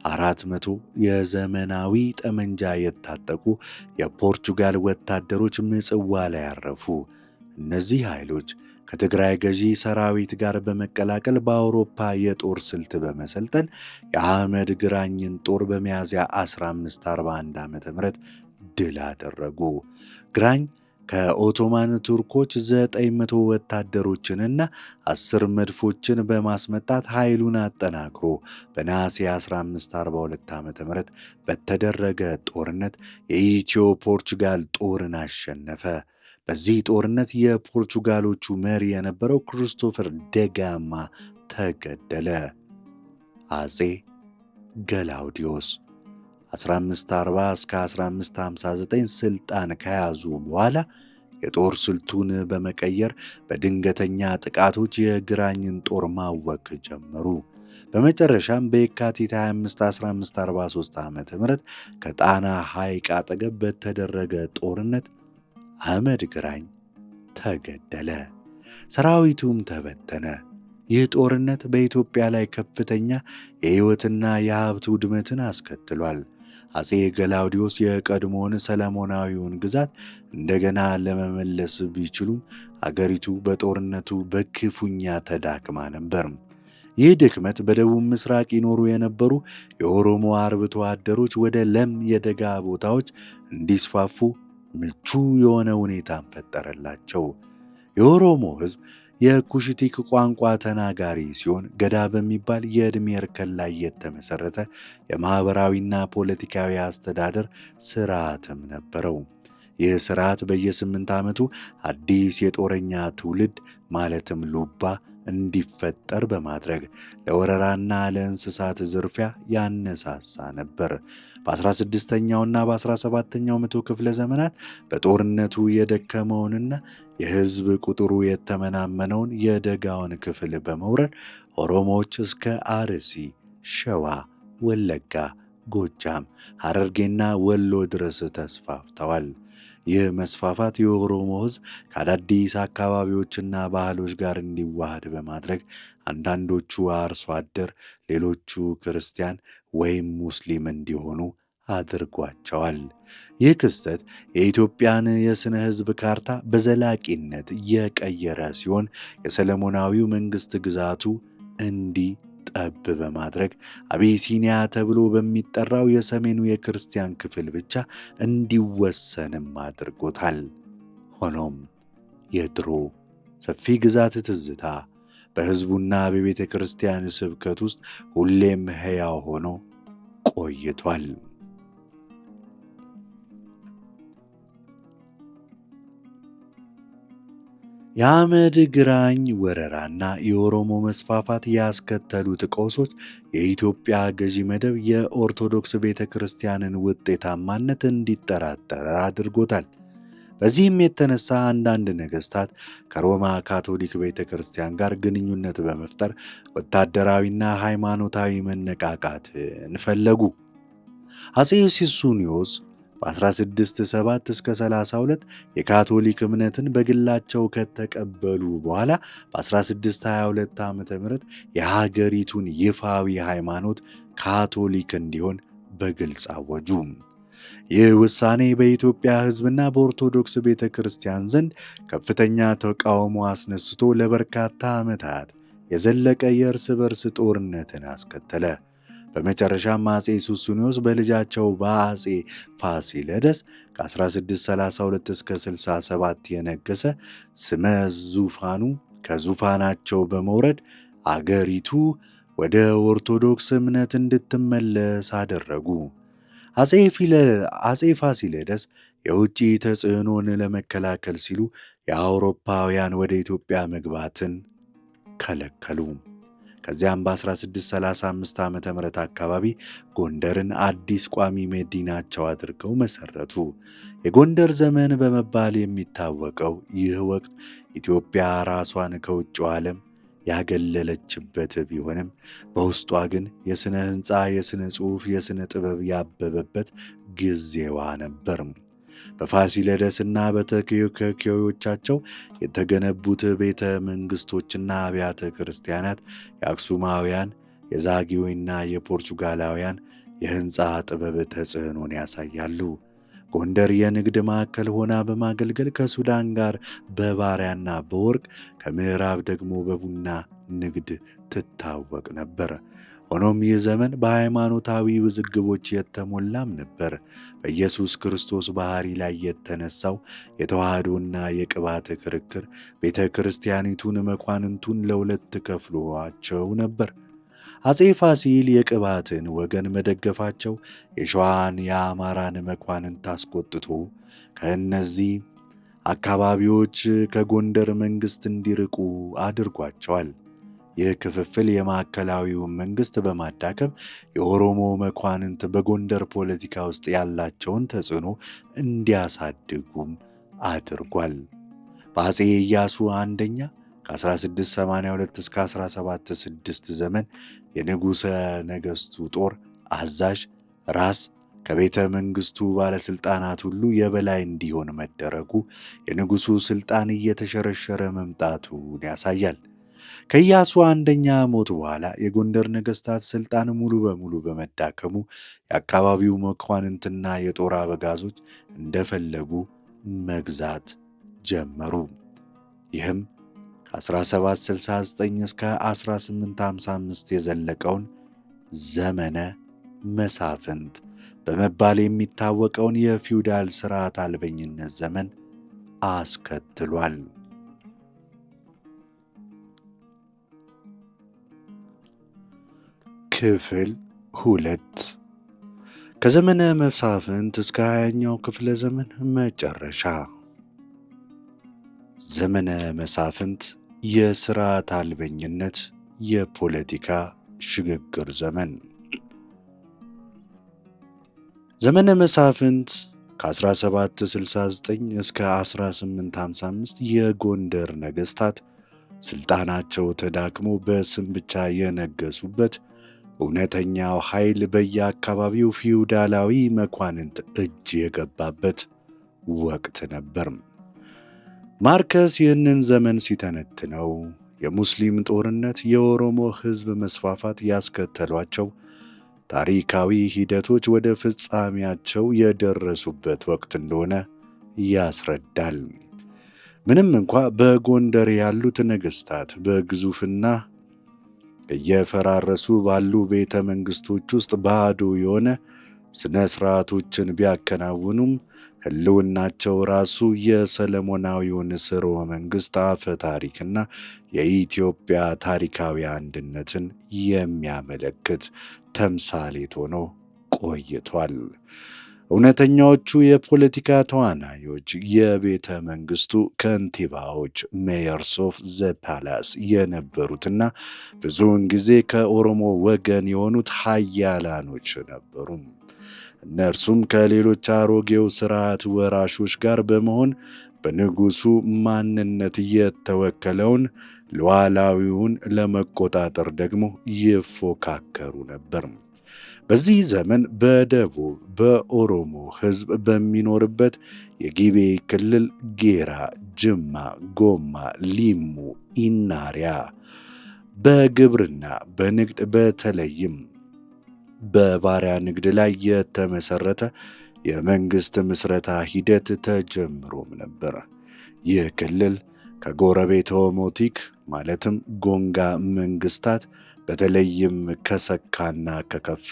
400 የዘመናዊ ጠመንጃ የታጠቁ የፖርቹጋል ወታደሮች ምጽዋ ላይ አረፉ። እነዚህ ኃይሎች ከትግራይ ገዢ ሰራዊት ጋር በመቀላቀል በአውሮፓ የጦር ስልት በመሰልጠን የአህመድ ግራኝን ጦር በሚያዝያ 1541 ዓ.ም ድል አደረጉ። ግራኝ ከኦቶማን ቱርኮች 900 ወታደሮችንና 10 መድፎችን በማስመጣት ኃይሉን አጠናክሮ በነሐሴ 1542 ዓ.ም በተደረገ ጦርነት የኢትዮ ፖርቹጋል ጦርን አሸነፈ። በዚህ ጦርነት የፖርቹጋሎቹ መሪ የነበረው ክርስቶፈር ደጋማ ተገደለ። አፄ ገላውዲዮስ 1540 እስከ 1559 ስልጣን ከያዙ በኋላ የጦር ስልቱን በመቀየር በድንገተኛ ጥቃቶች የግራኝን ጦር ማወክ ጀመሩ። በመጨረሻም በየካቲት 25 1543 ዓ.ም ከጣና ሐይቅ አጠገብ በተደረገ ጦርነት አህመድ ግራኝ ተገደለ፣ ሰራዊቱም ተበተነ። ይህ ጦርነት በኢትዮጵያ ላይ ከፍተኛ የሕይወትና የሀብት ውድመትን አስከትሏል። አፄ ገላውዲዮስ የቀድሞውን ሰለሞናዊውን ግዛት እንደገና ለመመለስ ቢችሉም አገሪቱ በጦርነቱ በክፉኛ ተዳክማ ነበር። ይህ ድክመት በደቡብ ምስራቅ ይኖሩ የነበሩ የኦሮሞ አርብቶ አደሮች ወደ ለም የደጋ ቦታዎች እንዲስፋፉ ምቹ የሆነ ሁኔታን ፈጠረላቸው። የኦሮሞ ሕዝብ የኩሽቲክ ቋንቋ ተናጋሪ ሲሆን ገዳ በሚባል የዕድሜ እርከን ላይ የተመሠረተ የማኅበራዊና ፖለቲካዊ አስተዳደር ሥርዓትም ነበረው። ይህ ሥርዓት በየ8 ዓመቱ አዲስ የጦረኛ ትውልድ ማለትም ሉባ እንዲፈጠር በማድረግ ለወረራና ለእንስሳት ዝርፊያ ያነሳሳ ነበር። በ16ኛውና በ17ኛው መቶ ክፍለ ዘመናት በጦርነቱ የደከመውንና የሕዝብ ቁጥሩ የተመናመነውን የደጋውን ክፍል በመውረድ ኦሮሞዎች እስከ አርሲ፣ ሸዋ፣ ወለጋ፣ ጎጃም፣ ሐረርጌና ወሎ ድረስ ተስፋፍተዋል። ይህ መስፋፋት የኦሮሞ ሕዝብ ከአዳዲስ አካባቢዎችና ባህሎች ጋር እንዲዋሃድ በማድረግ አንዳንዶቹ አርሶ አደር፣ ሌሎቹ ክርስቲያን ወይም ሙስሊም እንዲሆኑ አድርጓቸዋል። ይህ ክስተት የኢትዮጵያን የሥነ ሕዝብ ካርታ በዘላቂነት የቀየረ ሲሆን የሰለሞናዊው መንግሥት ግዛቱ እንዲጠብ በማድረግ አቢሲኒያ ተብሎ በሚጠራው የሰሜኑ የክርስቲያን ክፍል ብቻ እንዲወሰንም አድርጎታል። ሆኖም የድሮ ሰፊ ግዛት ትዝታ በሕዝቡና በቤተ ክርስቲያን ስብከት ውስጥ ሁሌም ሕያው ሆኖ ቆይቷል። የአህመድ ግራኝ ወረራና የኦሮሞ መስፋፋት ያስከተሉት ቀውሶች የኢትዮጵያ ገዢ መደብ የኦርቶዶክስ ቤተ ክርስቲያንን ውጤታማነት እንዲጠራጠር አድርጎታል። በዚህም የተነሳ አንዳንድ ነገሥታት ከሮማ ካቶሊክ ቤተ ክርስቲያን ጋር ግንኙነት በመፍጠር ወታደራዊና ሃይማኖታዊ መነቃቃትን ፈለጉ። አፄ ሱስንዮስ በ1607 እስከ 32 የካቶሊክ እምነትን በግላቸው ከተቀበሉ በኋላ በ1622 ዓ.ም የሀገሪቱን ይፋዊ ሃይማኖት ካቶሊክ እንዲሆን በግልጽ አወጁ። ይህ ውሳኔ በኢትዮጵያ ሕዝብና በኦርቶዶክስ ቤተ ክርስቲያን ዘንድ ከፍተኛ ተቃውሞ አስነስቶ ለበርካታ ዓመታት የዘለቀ የእርስ በርስ ጦርነትን አስከተለ። በመጨረሻም አፄ ሱስንዮስ በልጃቸው በአፄ ፋሲለደስ ከ1632 እስከ 67 የነገሰ ስመ ዙፋኑ ከዙፋናቸው በመውረድ አገሪቱ ወደ ኦርቶዶክስ እምነት እንድትመለስ አደረጉ። አፄ ፋሲለደስ የውጭ ተጽዕኖን ለመከላከል ሲሉ የአውሮፓውያን ወደ ኢትዮጵያ መግባትን ከለከሉ። ከዚያም በ1635 ዓ.ም አካባቢ ጎንደርን አዲስ ቋሚ መዲናቸው አድርገው መሰረቱ። የጎንደር ዘመን በመባል የሚታወቀው ይህ ወቅት ኢትዮጵያ ራሷን ከውጭው ዓለም ያገለለችበት ቢሆንም በውስጧ ግን የሥነ ሕንፃ፣ የሥነ ጽሑፍ፣ የሥነ ጥበብ ያበበበት ጊዜዋ ነበር። በፋሲለደስና በተከታዮቻቸው የተገነቡት ቤተ መንግሥቶችና አብያተ ክርስቲያናት የአክሱማውያን፣ የዛጌዌና የፖርቹጋላውያን የሕንፃ ጥበብ ተጽዕኖን ያሳያሉ። ጎንደር የንግድ ማዕከል ሆና በማገልገል ከሱዳን ጋር በባሪያና በወርቅ ከምዕራብ ደግሞ በቡና ንግድ ትታወቅ ነበር። ሆኖም ይህ ዘመን በሃይማኖታዊ ውዝግቦች የተሞላም ነበር። በኢየሱስ ክርስቶስ ባሕሪ ላይ የተነሳው የተዋህዶና የቅባት ክርክር ቤተ ክርስቲያኒቱን መኳንንቱን ለሁለት ከፍሏቸው ነበር። አፄ ፋሲል የቅባትን ወገን መደገፋቸው የሸዋን የአማራን መኳንንት አስቆጥቶ ከእነዚህ አካባቢዎች ከጎንደር መንግሥት እንዲርቁ አድርጓቸዋል። ይህ ክፍፍል የማዕከላዊውን መንግሥት በማዳከም የኦሮሞ መኳንንት በጎንደር ፖለቲካ ውስጥ ያላቸውን ተጽዕኖ እንዲያሳድጉም አድርጓል። በአፄ ኢያሱ አንደኛ ከ1682 እስከ 1706 ዘመን የንጉሠ ነገሥቱ ጦር አዛዥ ራስ ከቤተ መንግሥቱ ባለሥልጣናት ሁሉ የበላይ እንዲሆን መደረጉ የንጉሡ ሥልጣን እየተሸረሸረ መምጣቱን ያሳያል። ከኢያሱ አንደኛ ሞት በኋላ የጎንደር ነገሥታት ሥልጣን ሙሉ በሙሉ በመዳከሙ የአካባቢው መኳንንትና የጦር አበጋዞች እንደፈለጉ መግዛት ጀመሩ። ይህም ከ1769 እስከ 1855 የዘለቀውን ዘመነ መሳፍንት በመባል የሚታወቀውን የፊውዳል ሥርዓት አልበኝነት ዘመን አስከትሏል። ክፍል 2 ከዘመነ መሳፍንት እስከ 20ኛው ክፍለ ዘመን መጨረሻ። ዘመነ መሳፍንት የሥርዓት አልበኝነት የፖለቲካ ሽግግር ዘመን። ዘመነ መሳፍንት ከ1769 እስከ 1855 የጎንደር ነገሥታት ሥልጣናቸው ተዳክሞ በስም ብቻ የነገሱበት፣ እውነተኛው ኃይል በየአካባቢው ፊውዳላዊ መኳንንት እጅ የገባበት ወቅት ነበር። ማርከስ ይህንን ዘመን ሲተነትነው የሙስሊም ጦርነት፣ የኦሮሞ ሕዝብ መስፋፋት ያስከተሏቸው ታሪካዊ ሂደቶች ወደ ፍጻሜያቸው የደረሱበት ወቅት እንደሆነ ያስረዳል። ምንም እንኳ በጎንደር ያሉት ነገሥታት በግዙፍና እየፈራረሱ ባሉ ቤተ መንግሥቶች ውስጥ ባዶ የሆነ ሥነ ሥርዓቶችን ቢያከናውኑም ሕልውናቸው ራሱ የሰለሞናዊውን ሥርወ መንግሥት አፈ ታሪክና የኢትዮጵያ ታሪካዊ አንድነትን የሚያመለክት ተምሳሌት ሆኖ ቆይቷል። እውነተኛዎቹ የፖለቲካ ተዋናዮች የቤተ መንግሥቱ ከንቲባዎች ሜየርስ ኦፍ ዘ ፓላስ የነበሩትና ብዙውን ጊዜ ከኦሮሞ ወገን የሆኑት ኃያላኖች ነበሩ። እነርሱም ከሌሎች አሮጌው ሥርዓት ወራሾች ጋር በመሆን በንጉሡ ማንነት የተወከለውን ሉዓላዊውን ለመቆጣጠር ደግሞ ይፎካከሩ ነበር። በዚህ ዘመን በደቡብ በኦሮሞ ሕዝብ በሚኖርበት የጊቤ ክልል ጌራ፣ ጅማ፣ ጎማ፣ ሊሙ፣ ኢናሪያ በግብርና በንግድ በተለይም በባሪያ ንግድ ላይ የተመሠረተ የመንግሥት ምስረታ ሂደት ተጀምሮም ነበር። ይህ ክልል ከጎረቤት ኦሞቲክ ማለትም ጎንጋ መንግሥታት በተለይም ከሰካና ከከፋ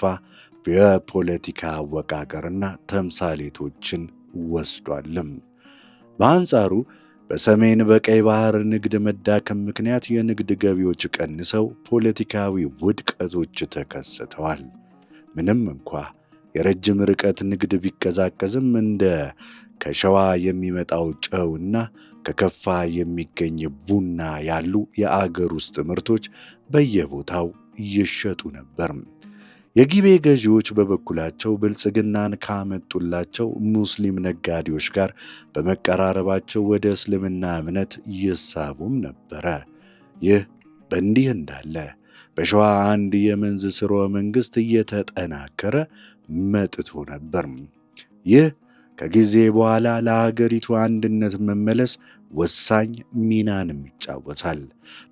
የፖለቲካ አወቃቀርና ተምሳሌቶችን ወስዷልም። በአንጻሩ በሰሜን በቀይ ባህር ንግድ መዳከም ምክንያት የንግድ ገቢዎች ቀንሰው ፖለቲካዊ ውድቀቶች ተከስተዋል። ምንም እንኳ የረጅም ርቀት ንግድ ቢቀዛቀዝም እንደ ከሸዋ የሚመጣው ጨውና ከከፋ የሚገኝ ቡና ያሉ የአገር ውስጥ ምርቶች በየቦታው ይሸጡ ነበር። የጊቤ ገዢዎች በበኩላቸው ብልጽግናን ካመጡላቸው ሙስሊም ነጋዴዎች ጋር በመቀራረባቸው ወደ እስልምና እምነት ይሳቡም ነበረ። ይህ በእንዲህ እንዳለ በሸዋ አንድ የመንዝ ሥርወ መንግሥት እየተጠናከረ መጥቶ ነበር። ይህ ከጊዜ በኋላ ለሀገሪቱ አንድነት መመለስ ወሳኝ ሚናንም ይጫወታል።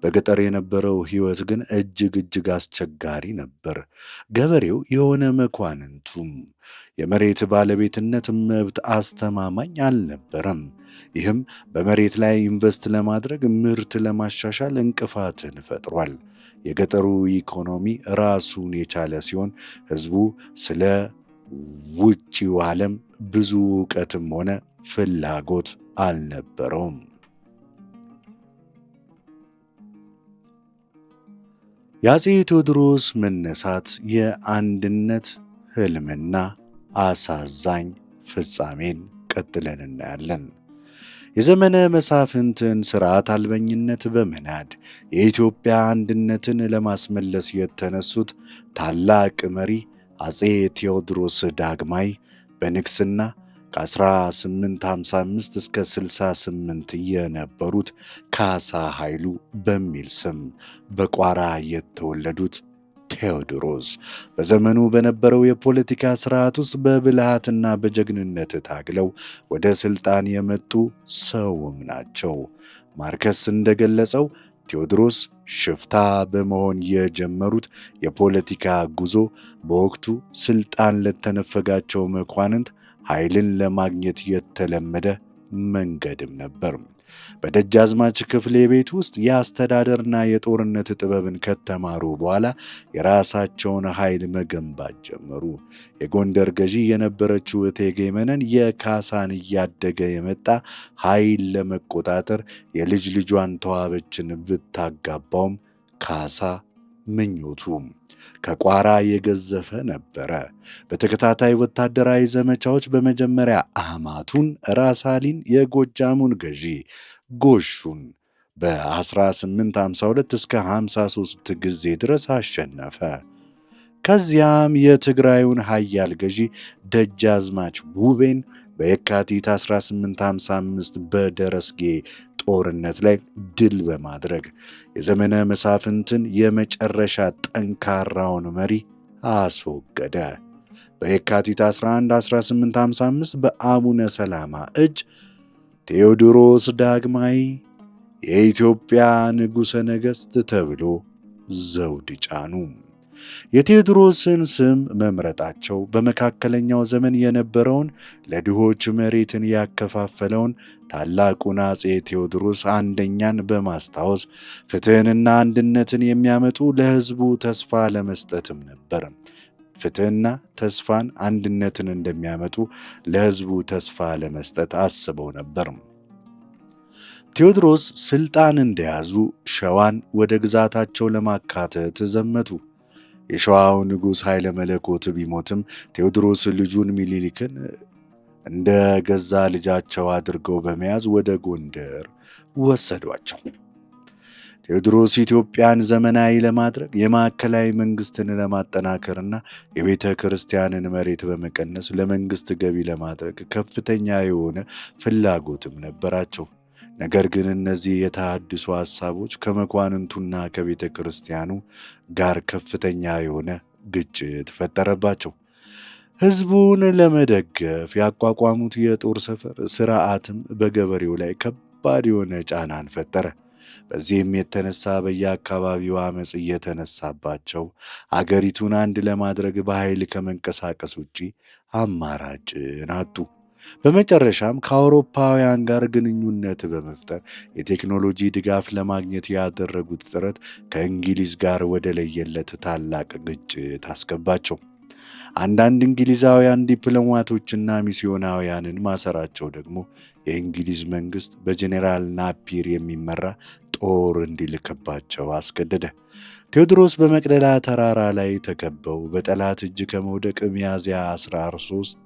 በገጠር የነበረው ሕይወት ግን እጅግ አስቸጋሪ ነበር። ገበሬው የሆነ መኳንንቱም የመሬት ባለቤትነት መብት አስተማማኝ አልነበረም። ይህም በመሬት ላይ ኢንቨስት ለማድረግ ምርት ለማሻሻል እንቅፋትን ፈጥሯል። የገጠሩ ኢኮኖሚ ራሱን የቻለ ሲሆን ሕዝቡ ስለ ውጪው ዓለም ብዙ ዕውቀትም ሆነ ፍላጎት አልነበረውም። የአፄ ቴዎድሮስ መነሳት የአንድነት ሕልምና አሳዛኝ ፍጻሜን ቀጥለን እናያለን። የዘመነ መሳፍንትን ሥርዓት አልበኝነት በመናድ የኢትዮጵያ አንድነትን ለማስመለስ የተነሱት ታላቅ መሪ አፄ ቴዎድሮስ ዳግማይ በንግሥና ከ1855 እስከ 68 የነበሩት ካሳ ኃይሉ በሚል ስም በቋራ የተወለዱት ቴዎድሮስ በዘመኑ በነበረው የፖለቲካ ስርዓት ውስጥ በብልሃትና በጀግንነት ታግለው ወደ ሥልጣን የመጡ ሰውም ናቸው። ማርከስ እንደገለጸው ቴዎድሮስ ሽፍታ በመሆን የጀመሩት የፖለቲካ ጉዞ በወቅቱ ሥልጣን ለተነፈጋቸው መኳንንት ኃይልን ለማግኘት የተለመደ መንገድም ነበር። በደጃዝማች ክፍሌ ቤት ውስጥ የአስተዳደርና የጦርነት ጥበብን ከተማሩ በኋላ የራሳቸውን ኃይል መገንባት ጀመሩ። የጎንደር ገዢ የነበረችው እቴጌ መነን የካሳን እያደገ የመጣ ኃይል ለመቆጣጠር የልጅ ልጇን ተዋበችን ብታጋባውም ካሳ ምኞቱ ከቋራ የገዘፈ ነበረ። በተከታታይ ወታደራዊ ዘመቻዎች በመጀመሪያ አማቱን ራስ አሊን፣ የጎጃሙን ገዢ ጎሹን በ1852 እስከ 53 ጊዜ ድረስ አሸነፈ። ከዚያም የትግራዩን ኃያል ገዢ ደጃዝማች ውቤን በየካቲት 1855 በደረስጌ ጦርነት ላይ ድል በማድረግ የዘመነ መሳፍንትን የመጨረሻ ጠንካራውን መሪ አስወገደ። በየካቲት 11 1855 በአቡነ ሰላማ እጅ ቴዎድሮስ ዳግማዊ የኢትዮጵያ ንጉሠ ነገሥት ተብሎ ዘውድ ጫኑ። የቴዎድሮስን ስም መምረጣቸው በመካከለኛው ዘመን የነበረውን ለድሆች መሬትን ያከፋፈለውን ታላቁን አፄ ቴዎድሮስ አንደኛን በማስታወስ ፍትሕንና አንድነትን የሚያመጡ ለሕዝቡ ተስፋ ለመስጠትም ነበር። ፍትሕና ተስፋን፣ አንድነትን እንደሚያመጡ ለሕዝቡ ተስፋ ለመስጠት አስበው ነበር። ቴዎድሮስ ሥልጣን እንደያዙ ሸዋን ወደ ግዛታቸው ለማካተት ዘመቱ። የሸዋው ንጉሥ ኃይለ መለኮት ቢሞትም ቴዎድሮስ ልጁን ሚኒሊክን እንደ ገዛ ልጃቸው አድርገው በመያዝ ወደ ጎንደር ወሰዷቸው። ቴዎድሮስ ኢትዮጵያን ዘመናዊ ለማድረግ የማዕከላዊ መንግሥትን ለማጠናከርና የቤተ ክርስቲያንን መሬት በመቀነስ ለመንግሥት ገቢ ለማድረግ ከፍተኛ የሆነ ፍላጎትም ነበራቸው። ነገር ግን እነዚህ የተሃድሶ ሐሳቦች ከመኳንንቱና ከቤተ ክርስቲያኑ ጋር ከፍተኛ የሆነ ግጭት ፈጠረባቸው። ሕዝቡን ለመደገፍ ያቋቋሙት የጦር ሰፈር ሥርዓትም በገበሬው ላይ ከባድ የሆነ ጫናን ፈጠረ። በዚህም የተነሳ በየአካባቢው ዓመፅ እየተነሳባቸው አገሪቱን አንድ ለማድረግ በኃይል ከመንቀሳቀስ ውጪ አማራጭን አጡ። በመጨረሻም ከአውሮፓውያን ጋር ግንኙነት በመፍጠር የቴክኖሎጂ ድጋፍ ለማግኘት ያደረጉት ጥረት ከእንግሊዝ ጋር ወደ ለየለት ታላቅ ግጭት አስገባቸው። አንዳንድ እንግሊዛውያን ዲፕሎማቶችና ሚስዮናውያንን ማሰራቸው ደግሞ የእንግሊዝ መንግሥት በጄኔራል ናፒር የሚመራ ጦር እንዲልክባቸው አስገደደ። ቴዎድሮስ በመቅደላ ተራራ ላይ ተከበው በጠላት እጅ ከመውደቅ ሚያዝያ 13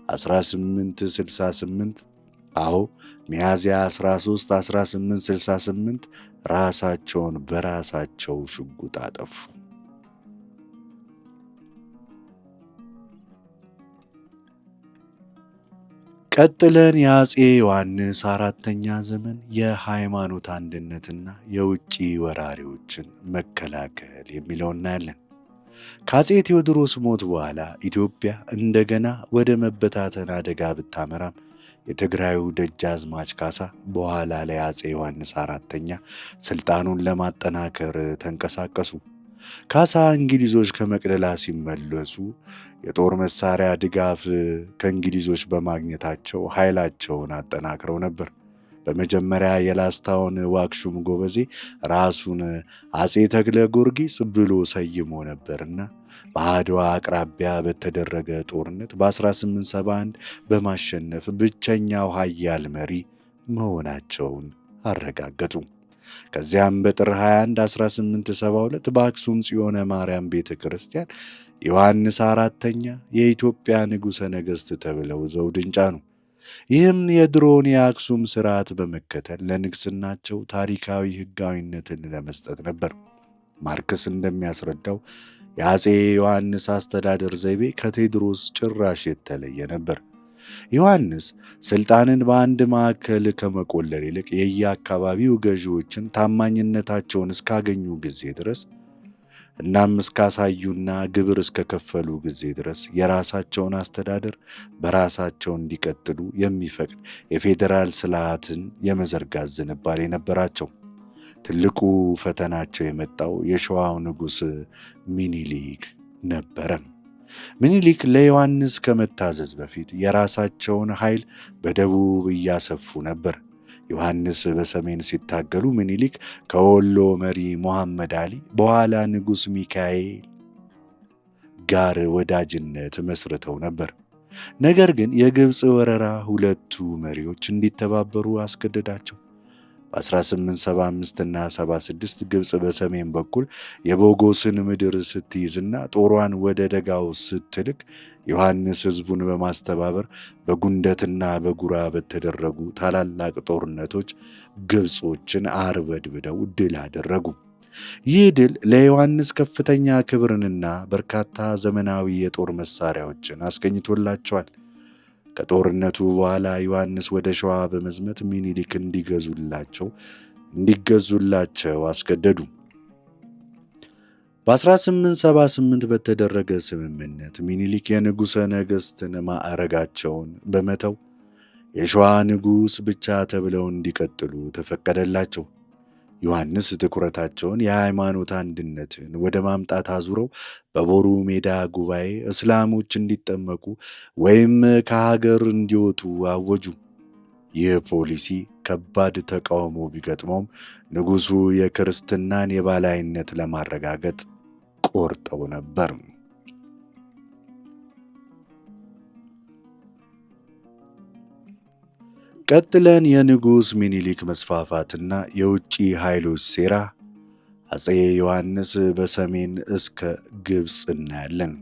1868 ሚያዝያ 13 1868 ራሳቸውን በራሳቸው ሽጉጥ አጠፉ። ቀጥለን የአፄ ዮሐንስ አራተኛ ዘመን የሃይማኖት አንድነትና የውጭ ወራሪዎችን መከላከል የሚለውን እናያለን። ከአፄ ቴዎድሮስ ሞት በኋላ ኢትዮጵያ እንደገና ወደ መበታተን አደጋ ብታመራም የትግራዩ ደጃዝማች ካሳ በኋላ ላይ አፄ ዮሐንስ አራተኛ ሥልጣኑን ለማጠናከር ተንቀሳቀሱ። ካሳ እንግሊዞች ከመቅደላ ሲመለሱ የጦር መሳሪያ ድጋፍ ከእንግሊዞች በማግኘታቸው ኃይላቸውን አጠናክረው ነበር። በመጀመሪያ የላስታውን ዋክሹም ጎበዜ ራሱን አፄ ተክለ ጊዮርጊስ ብሎ ሰይሞ ነበርና በአድዋ አቅራቢያ በተደረገ ጦርነት በ1871 በማሸነፍ ብቸኛው ኃያል መሪ መሆናቸውን አረጋገጡ። ከዚያም በጥር 21 1872 በአክሱም ጽዮነ ማርያም ቤተ ክርስቲያን ዮሐንስ አራተኛ የኢትዮጵያ ንጉሠ ነገሥት ተብለው ዘውድን ጫኑ። ይህም የድሮውን የአክሱም ሥርዓት በመከተል ለንግሥናቸው ታሪካዊ ሕጋዊነትን ለመስጠት ነበር። ማርክስ እንደሚያስረዳው የአፄ ዮሐንስ አስተዳደር ዘይቤ ከቴዎድሮስ ጭራሽ የተለየ ነበር። ዮሐንስ ሥልጣንን በአንድ ማዕከል ከመቆለል ይልቅ የየአካባቢው ገዢዎችን ታማኝነታቸውን እስካገኙ ጊዜ ድረስ እናም እስካሳዩና ግብር እስከከፈሉ ጊዜ ድረስ የራሳቸውን አስተዳደር በራሳቸው እንዲቀጥሉ የሚፈቅድ የፌዴራል ስርዓትን የመዘርጋት ዝንባሌ ነበራቸው። ትልቁ ፈተናቸው የመጣው የሸዋው ንጉሥ ሚኒሊክ ነበረ። ሚኒሊክ ለዮሐንስ ከመታዘዝ በፊት የራሳቸውን ኃይል በደቡብ እያሰፉ ነበር። ዮሐንስ በሰሜን ሲታገሉ፣ ሚኒሊክ ከወሎ መሪ መሐመድ አሊ በኋላ ንጉሥ ሚካኤል ጋር ወዳጅነት መስርተው ነበር። ነገር ግን የግብፅ ወረራ ሁለቱ መሪዎች እንዲተባበሩ አስገደዳቸው። በ1875 እና 76 ግብፅ በሰሜን በኩል የቦጎስን ምድር ስትይዝና ጦሯን ወደ ደጋው ስትልክ ዮሐንስ ሕዝቡን በማስተባበር በጉንደትና በጉራ በተደረጉ ታላላቅ ጦርነቶች ግብጾችን አርበድብደው ድል አደረጉ። ይህ ድል ለዮሐንስ ከፍተኛ ክብርንና በርካታ ዘመናዊ የጦር መሳሪያዎችን አስገኝቶላቸዋል። ከጦርነቱ በኋላ ዮሐንስ ወደ ሸዋ በመዝመት ሚኒሊክ እንዲገዙላቸው አስገደዱ። በ1878 በተደረገ ስምምነት ሚኒሊክ የንጉሠ ነገሥትን ማዕረጋቸውን በመተው የሸዋ ንጉሥ ብቻ ተብለው እንዲቀጥሉ ተፈቀደላቸው። ዮሐንስ ትኩረታቸውን የሃይማኖት አንድነትን ወደ ማምጣት አዙረው በቦሩ ሜዳ ጉባኤ እስላሞች እንዲጠመቁ ወይም ከሀገር እንዲወጡ አወጁ። ይህ ፖሊሲ ከባድ ተቃውሞ ቢገጥመውም ንጉሡ የክርስትናን የበላይነት ለማረጋገጥ ቆርጠው ነበር። ቀጥለን የንጉሥ ሚኒሊክ መስፋፋትና የውጭ ኃይሎች ሴራ አፄ ዮሐንስ በሰሜን እስከ ግብፅ እናያለን።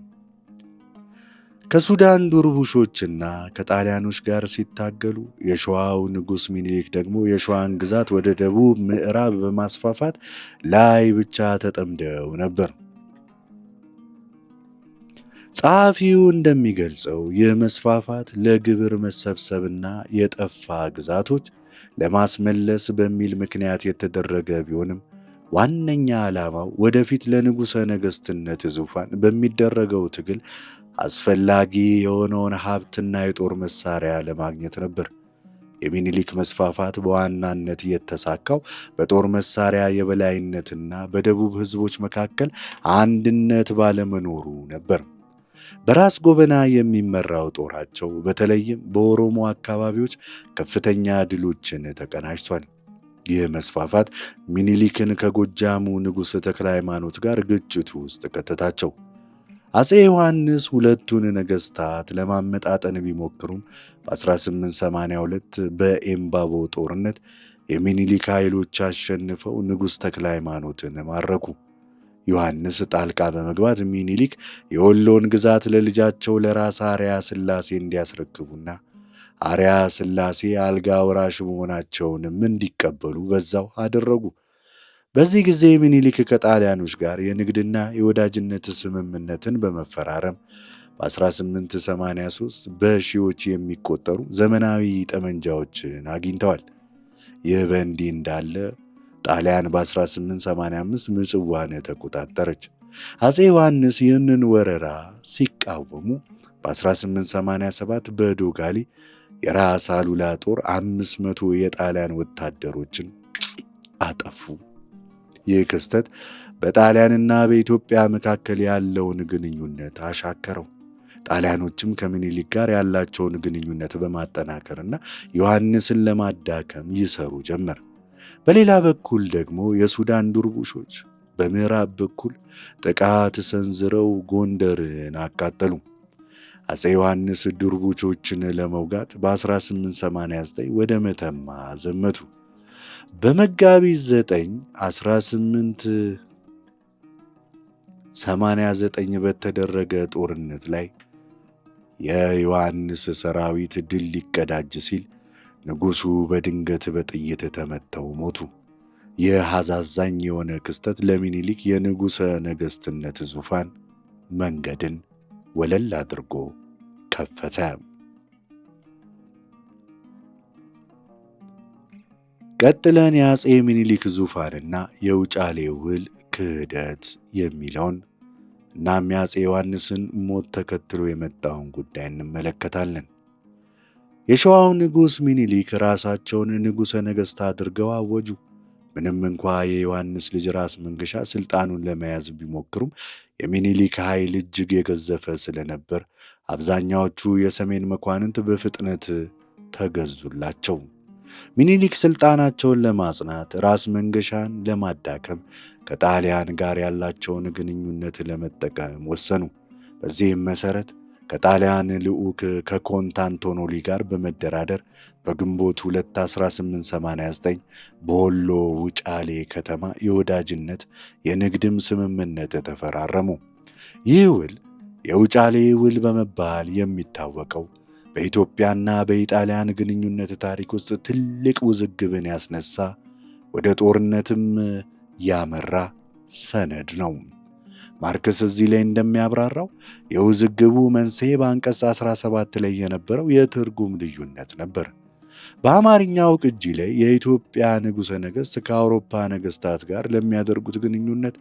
ከሱዳን ዱርቡሾችና ከጣሊያኖች ጋር ሲታገሉ፣ የሸዋው ንጉሥ ሚኒሊክ ደግሞ የሸዋን ግዛት ወደ ደቡብ ምዕራብ በማስፋፋት ላይ ብቻ ተጠምደው ነበር። ጸሐፊው እንደሚገልጸው ይህ መስፋፋት ለግብር መሰብሰብና የጠፋ ግዛቶች ለማስመለስ በሚል ምክንያት የተደረገ ቢሆንም ዋነኛ ዓላማው ወደፊት ለንጉሠ ነገሥትነት ዙፋን በሚደረገው ትግል አስፈላጊ የሆነውን ሀብትና የጦር መሳሪያ ለማግኘት ነበር። የሚኒሊክ መስፋፋት በዋናነት የተሳካው በጦር መሳሪያ የበላይነትና በደቡብ ሕዝቦች መካከል አንድነት ባለመኖሩ ነበር። በራስ ጎበና የሚመራው ጦራቸው በተለይም በኦሮሞ አካባቢዎች ከፍተኛ ድሎችን ተቀናጅቷል። ይህ መስፋፋት ሚኒሊክን ከጎጃሙ ንጉሥ ተክለ ሃይማኖት ጋር ግጭቱ ውስጥ ከተታቸው። አፄ ዮሐንስ ሁለቱን ነገሥታት ለማመጣጠን ቢሞክሩም በ1882 በኤምባቦ ጦርነት የሚኒሊክ ኃይሎች አሸንፈው ንጉሥ ተክለ ሃይማኖትን ማረኩ። ዮሐንስ ጣልቃ በመግባት ሚኒሊክ የወሎን ግዛት ለልጃቸው ለራስ አርያ ሥላሴ እንዲያስረክቡና አርያ ሥላሴ አልጋ ወራሽ መሆናቸውንም እንዲቀበሉ በዛው አደረጉ። በዚህ ጊዜ ሚኒሊክ ከጣሊያኖች ጋር የንግድና የወዳጅነት ስምምነትን በመፈራረም በ1883 በሺዎች የሚቆጠሩ ዘመናዊ ጠመንጃዎችን አግኝተዋል። ይህ በእንዲህ እንዳለ ጣሊያን በ1885 ምጽዋን ተቆጣጠረች። አፄ ዮሐንስ ይህንን ወረራ ሲቃወሙ በ1887 በዶጋሊ የራስ አሉላ ጦር 500 የጣሊያን ወታደሮችን አጠፉ። ይህ ክስተት በጣሊያንና በኢትዮጵያ መካከል ያለውን ግንኙነት አሻከረው። ጣሊያኖችም ከምኒልክ ጋር ያላቸውን ግንኙነት በማጠናከርና ዮሐንስን ለማዳከም ይሰሩ ጀመር። በሌላ በኩል ደግሞ የሱዳን ዱርቡሾች በምዕራብ በኩል ጥቃት ሰንዝረው ጎንደርን አቃጠሉ። አፄ ዮሐንስ ዱርቡሾችን ለመውጋት በ1889 ወደ መተማ ዘመቱ። በመጋቢት 9 1889 በተደረገ ጦርነት ላይ የዮሐንስ ሰራዊት ድል ሊቀዳጅ ሲል ንጉሡ በድንገት በጥይት ተመተው ሞቱ። ይህ አሳዛኝ የሆነ ክስተት ለሚኒሊክ የንጉሠ ነገሥትነት ዙፋን መንገድን ወለል አድርጎ ከፈተ። ቀጥለን የአፄ ሚኒሊክ ዙፋንና የውጫሌ ውል ክህደት የሚለውን እናም የአፄ ዮሐንስን ሞት ተከትሎ የመጣውን ጉዳይ እንመለከታለን። የሸዋው ንጉሥ ሚኒሊክ ራሳቸውን ንጉሠ ነገሥት አድርገው አወጁ። ምንም እንኳ የዮሐንስ ልጅ ራስ መንገሻ ሥልጣኑን ለመያዝ ቢሞክሩም የሚኒሊክ ኃይል እጅግ የገዘፈ ስለነበር አብዛኛዎቹ የሰሜን መኳንንት በፍጥነት ተገዙላቸው። ሚኒሊክ ሥልጣናቸውን ለማጽናት ራስ መንገሻን ለማዳከም ከጣሊያን ጋር ያላቸውን ግንኙነት ለመጠቀም ወሰኑ። በዚህም መሠረት ከጣሊያን ልዑክ ከኮንታንቶኖሊ ጋር በመደራደር በግንቦት 2 1889 በወሎ ውጫሌ ከተማ የወዳጅነት የንግድም ስምምነት ተፈራረሙ። ይህ ውል የውጫሌ ውል በመባል የሚታወቀው በኢትዮጵያና በኢጣሊያን ግንኙነት ታሪክ ውስጥ ትልቅ ውዝግብን ያስነሳ ወደ ጦርነትም ያመራ ሰነድ ነው። ማርክስ እዚህ ላይ እንደሚያብራራው የውዝግቡ መንስኤ በአንቀጽ 17 ላይ የነበረው የትርጉም ልዩነት ነበር። በአማርኛው ቅጂ ላይ የኢትዮጵያ ንጉሠ ነገሥት ከአውሮፓ ነገሥታት ጋር ለሚያደርጉት ግንኙነት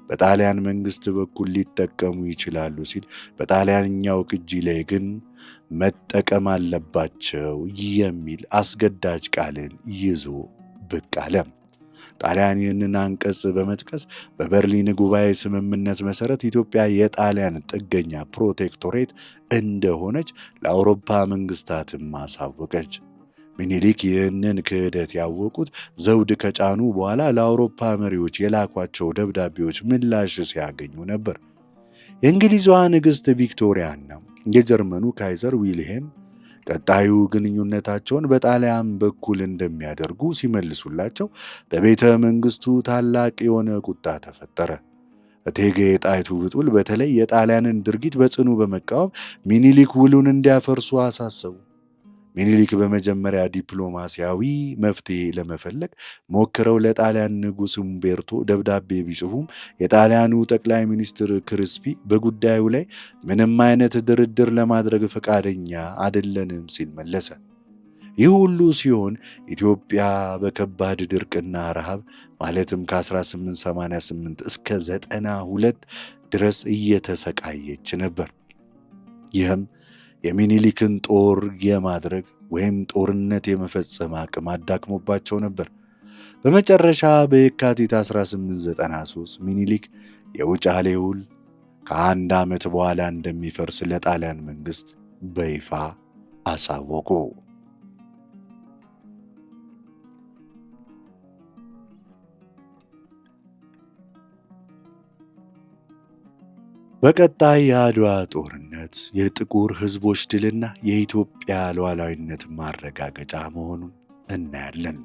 በጣሊያን መንግሥት በኩል ሊጠቀሙ ይችላሉ ሲል፣ በጣሊያንኛው ቅጂ ላይ ግን መጠቀም አለባቸው የሚል አስገዳጅ ቃልን ይዞ ብቅ አለ። ጣሊያን ይህንን አንቀጽ በመጥቀስ በበርሊን ጉባኤ ስምምነት መሠረት ኢትዮጵያ የጣሊያን ጥገኛ ፕሮቴክቶሬት እንደሆነች ለአውሮፓ መንግሥታትም አሳወቀች። ሚኒሊክ ይህንን ክህደት ያወቁት ዘውድ ከጫኑ በኋላ ለአውሮፓ መሪዎች የላኳቸው ደብዳቤዎች ምላሽ ሲያገኙ ነበር። የእንግሊዟ ንግሥት ቪክቶሪያና የጀርመኑ ካይዘር ዊልሄም ቀጣዩ ግንኙነታቸውን በጣሊያን በኩል እንደሚያደርጉ ሲመልሱላቸው በቤተ መንግሥቱ ታላቅ የሆነ ቁጣ ተፈጠረ። እቴጌ ጣይቱ ብጡል በተለይ የጣሊያንን ድርጊት በጽኑ በመቃወም ሚኒሊክ ውሉን እንዲያፈርሱ አሳሰቡ። ሚኒሊክ በመጀመሪያ ዲፕሎማሲያዊ መፍትሔ ለመፈለግ ሞክረው ለጣሊያን ንጉሥ ኡምቤርቶ ደብዳቤ ቢጽፉም የጣሊያኑ ጠቅላይ ሚኒስትር ክሪስፒ በጉዳዩ ላይ ምንም አይነት ድርድር ለማድረግ ፈቃደኛ አይደለንም ሲል መለሰ። ይህ ሁሉ ሲሆን ኢትዮጵያ በከባድ ድርቅና ረሃብ ማለትም ከ1888 እስከ 92 ድረስ እየተሰቃየች ነበር። ይህም የሚኒሊክን ጦር የማድረግ ወይም ጦርነት የመፈጸም አቅም አዳክሞባቸው ነበር። በመጨረሻ በየካቲት 1893 ሚኒሊክ የውጫሌ ውል ከ1 ዓመት በኋላ እንደሚፈርስ ለጣሊያን መንግሥት በይፋ አሳወቁ። በቀጣይ የአድዋ ጦርነት የጥቁር ሕዝቦች ድልና የኢትዮጵያ ሉዓላዊነት ማረጋገጫ መሆኑን እናያለን።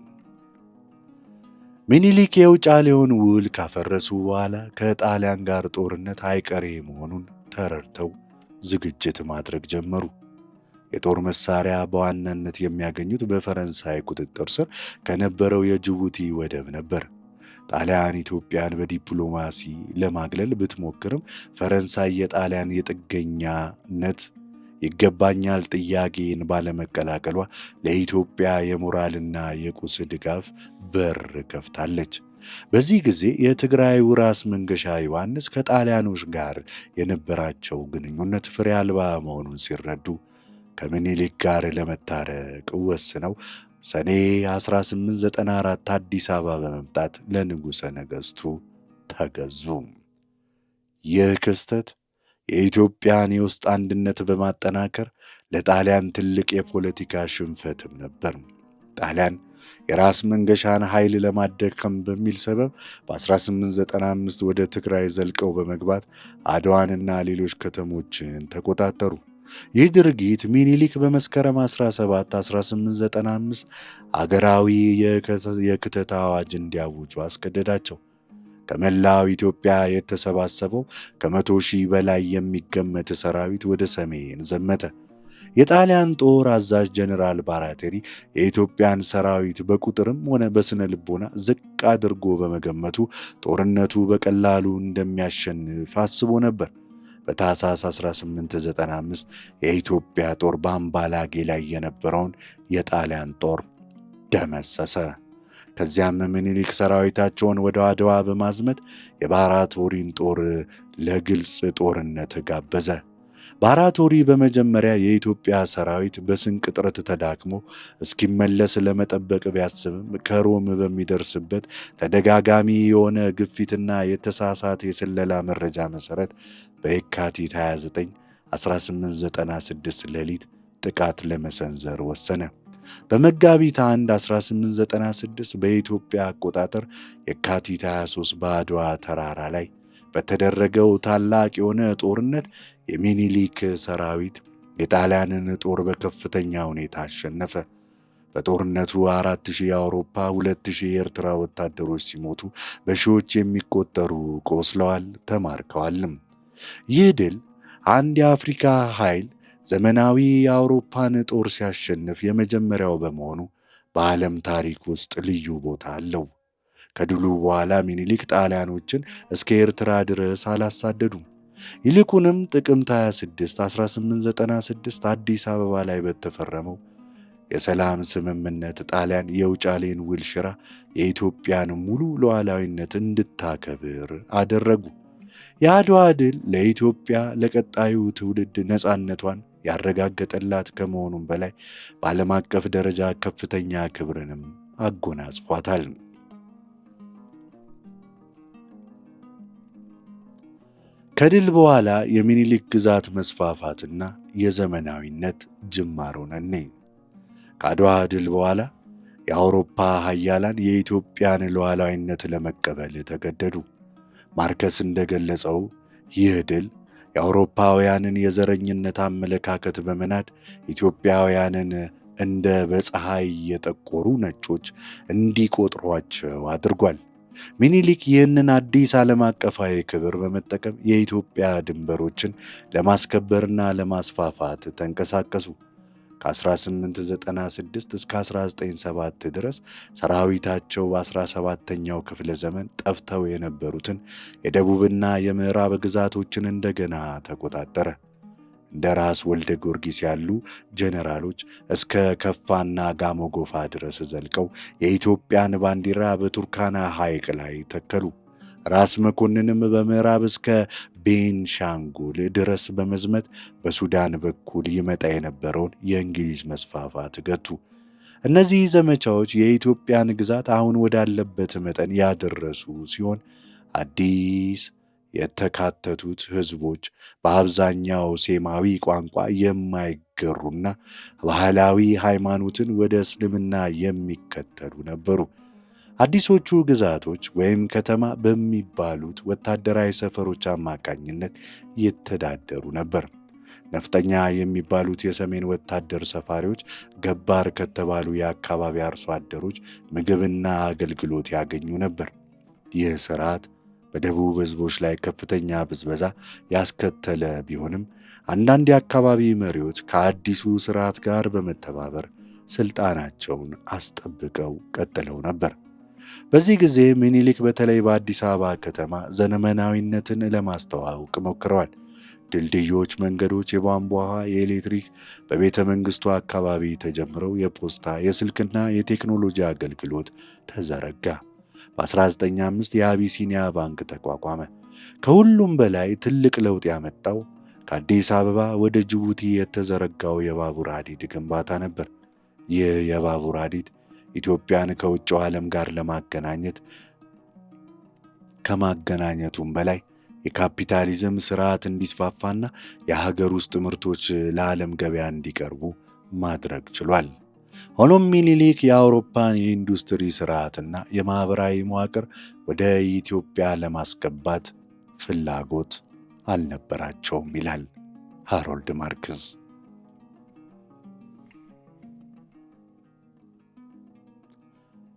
ሚኒሊክ የውጫሌውን ውል ካፈረሱ በኋላ ከጣሊያን ጋር ጦርነት አይቀሬ መሆኑን ተረድተው ዝግጅት ማድረግ ጀመሩ። የጦር መሳሪያ በዋናነት የሚያገኙት በፈረንሳይ ቁጥጥር ስር ከነበረው የጅቡቲ ወደብ ነበር። ጣሊያን ኢትዮጵያን በዲፕሎማሲ ለማግለል ብትሞክርም ፈረንሳይ የጣሊያን የጥገኛነት ይገባኛል ጥያቄን ባለመቀላቀሏ ለኢትዮጵያ የሞራልና የቁስ ድጋፍ በር ከፍታለች። በዚህ ጊዜ የትግራዩ ራስ መንገሻ ዮሐንስ ከጣሊያኖች ጋር የነበራቸው ግንኙነት ፍሬ አልባ መሆኑን ሲረዱ ከምኒልክ ጋር ለመታረቅ ወስነው ሰኔ 1894 አዲስ አበባ በመምጣት ለንጉሠ ነገሥቱ ተገዙ። ይህ ክስተት የኢትዮጵያን የውስጥ አንድነት በማጠናከር ለጣሊያን ትልቅ የፖለቲካ ሽንፈትም ነበር። ጣሊያን የራስ መንገሻን ኃይል ለማዳከም በሚል ሰበብ በ1895 ወደ ትግራይ ዘልቀው በመግባት አድዋንና ሌሎች ከተሞችን ተቆጣጠሩ። ይህ ድርጊት ሚኒሊክ በመስከረም 17 1895 አገራዊ የክተት አዋጅ እንዲያውጁ አስገደዳቸው። ከመላው ኢትዮጵያ የተሰባሰበው ከ100,000 በላይ የሚገመት ሰራዊት ወደ ሰሜን ዘመተ። የጣሊያን ጦር አዛዥ ጀነራል ባራቴሪ የኢትዮጵያን ሰራዊት በቁጥርም ሆነ በስነ ልቦና ዝቅ አድርጎ በመገመቱ ጦርነቱ በቀላሉ እንደሚያሸንፍ አስቦ ነበር። በታኅሳስ 1895 የኢትዮጵያ ጦር በአምባላጌ ላይ የነበረውን የጣሊያን ጦር ደመሰሰ። ከዚያም ምኒልክ ሰራዊታቸውን ወደ አድዋ በማዝመት የባራቶሪን ጦር ለግልጽ ጦርነት ጋበዘ። ባራቶሪ በመጀመሪያ የኢትዮጵያ ሰራዊት በስንቅ እጥረት ተዳክሞ እስኪመለስ ለመጠበቅ ቢያስብም ከሮም በሚደርስበት ተደጋጋሚ የሆነ ግፊትና የተሳሳተ የስለላ መረጃ መሠረት በየካቲት 29 1896 ሌሊት ጥቃት ለመሰንዘር ወሰነ። በመጋቢት 1 1896 በኢትዮጵያ አቆጣጠር የካቲት 23 በአድዋ ተራራ ላይ በተደረገው ታላቅ የሆነ ጦርነት የሚኒሊክ ሰራዊት የጣሊያንን ጦር በከፍተኛ ሁኔታ አሸነፈ። በጦርነቱ 4000 የአውሮፓ 2000 የኤርትራ ወታደሮች ሲሞቱ በሺዎች የሚቆጠሩ ቆስለዋል፣ ተማርከዋልም። ይህ ድል አንድ የአፍሪካ ኃይል ዘመናዊ የአውሮፓን ጦር ሲያሸንፍ የመጀመሪያው በመሆኑ በዓለም ታሪክ ውስጥ ልዩ ቦታ አለው። ከድሉ በኋላ ሚኒሊክ ጣሊያኖችን እስከ ኤርትራ ድረስ አላሳደዱም። ይልቁንም ጥቅምት 26 1896 አዲስ አበባ ላይ በተፈረመው የሰላም ስምምነት ጣሊያን የውጫሌን ውል ሽራ የኢትዮጵያን ሙሉ ሉዓላዊነት እንድታከብር አደረጉ። የአድዋ ድል ለኢትዮጵያ ለቀጣዩ ትውልድ ነፃነቷን ያረጋገጠላት ከመሆኑም በላይ በዓለም አቀፍ ደረጃ ከፍተኛ ክብርንም አጎናጽፏታል። ከድል በኋላ የሚኒሊክ ግዛት መስፋፋትና የዘመናዊነት ጅማሮ ነን። ከአድዋ ድል በኋላ የአውሮፓ ሀያላን የኢትዮጵያን ሉዓላዊነት ለመቀበል ተገደዱ። ማርከስ እንደገለጸው ይህ ድል የአውሮፓውያንን የዘረኝነት አመለካከት በመናድ ኢትዮጵያውያንን እንደ በፀሐይ የጠቆሩ ነጮች እንዲቆጥሯቸው አድርጓል። ሚኒሊክ ይህንን አዲስ ዓለም አቀፋዊ ክብር በመጠቀም የኢትዮጵያ ድንበሮችን ለማስከበርና ለማስፋፋት ተንቀሳቀሱ። ከ1896 እስከ 1907 ድረስ ሰራዊታቸው በ17ኛው ክፍለ ዘመን ጠፍተው የነበሩትን የደቡብና የምዕራብ ግዛቶችን እንደገና ተቆጣጠረ። እንደ ራስ ወልደ ጊዮርጊስ ያሉ ጄኔራሎች እስከ ከፋና ጋሞ ጎፋ ድረስ ዘልቀው የኢትዮጵያን ባንዲራ በቱርካና ሐይቅ ላይ ተከሉ። ራስ መኮንንም በምዕራብ እስከ ቤንሻንጉል ድረስ በመዝመት በሱዳን በኩል ይመጣ የነበረውን የእንግሊዝ መስፋፋት ገቱ። እነዚህ ዘመቻዎች የኢትዮጵያን ግዛት አሁን ወዳለበት መጠን ያደረሱ ሲሆን አዲስ የተካተቱት ሕዝቦች በአብዛኛው ሴማዊ ቋንቋ የማይገሩና ባህላዊ ሃይማኖትን ወደ እስልምና የሚከተሉ ነበሩ። አዲሶቹ ግዛቶች ወይም ከተማ በሚባሉት ወታደራዊ ሰፈሮች አማካኝነት ይተዳደሩ ነበር። ነፍጠኛ የሚባሉት የሰሜን ወታደር ሰፋሪዎች ገባር ከተባሉ የአካባቢ አርሶ አደሮች ምግብና አገልግሎት ያገኙ ነበር። ይህ ስርዓት በደቡብ ሕዝቦች ላይ ከፍተኛ ብዝበዛ ያስከተለ ቢሆንም አንዳንድ የአካባቢ መሪዎች ከአዲሱ ስርዓት ጋር በመተባበር ስልጣናቸውን አስጠብቀው ቀጥለው ነበር። በዚህ ጊዜ ሚኒሊክ በተለይ በአዲስ አበባ ከተማ ዘመናዊነትን ለማስተዋወቅ ሞክረዋል። ድልድዮች፣ መንገዶች፣ የቧንቧ ውሃ፣ የኤሌክትሪክ በቤተ መንግስቱ አካባቢ ተጀምረው የፖስታ የስልክና የቴክኖሎጂ አገልግሎት ተዘረጋ። በ1905 የአቢሲኒያ ባንክ ተቋቋመ። ከሁሉም በላይ ትልቅ ለውጥ ያመጣው ከአዲስ አበባ ወደ ጅቡቲ የተዘረጋው የባቡር ሐዲድ ግንባታ ነበር። ይህ የባቡር ሐዲድ ኢትዮጵያን ከውጭው ዓለም ጋር ለማገናኘት ከማገናኘቱም በላይ የካፒታሊዝም ስርዓት እንዲስፋፋና የሀገር ውስጥ ምርቶች ለዓለም ገበያ እንዲቀርቡ ማድረግ ችሏል። ሆኖም ሚኒሊክ የአውሮፓን የኢንዱስትሪ ስርዓትና የማኅበራዊ መዋቅር ወደ ኢትዮጵያ ለማስገባት ፍላጎት አልነበራቸውም ይላል ሃሮልድ ማርክስ።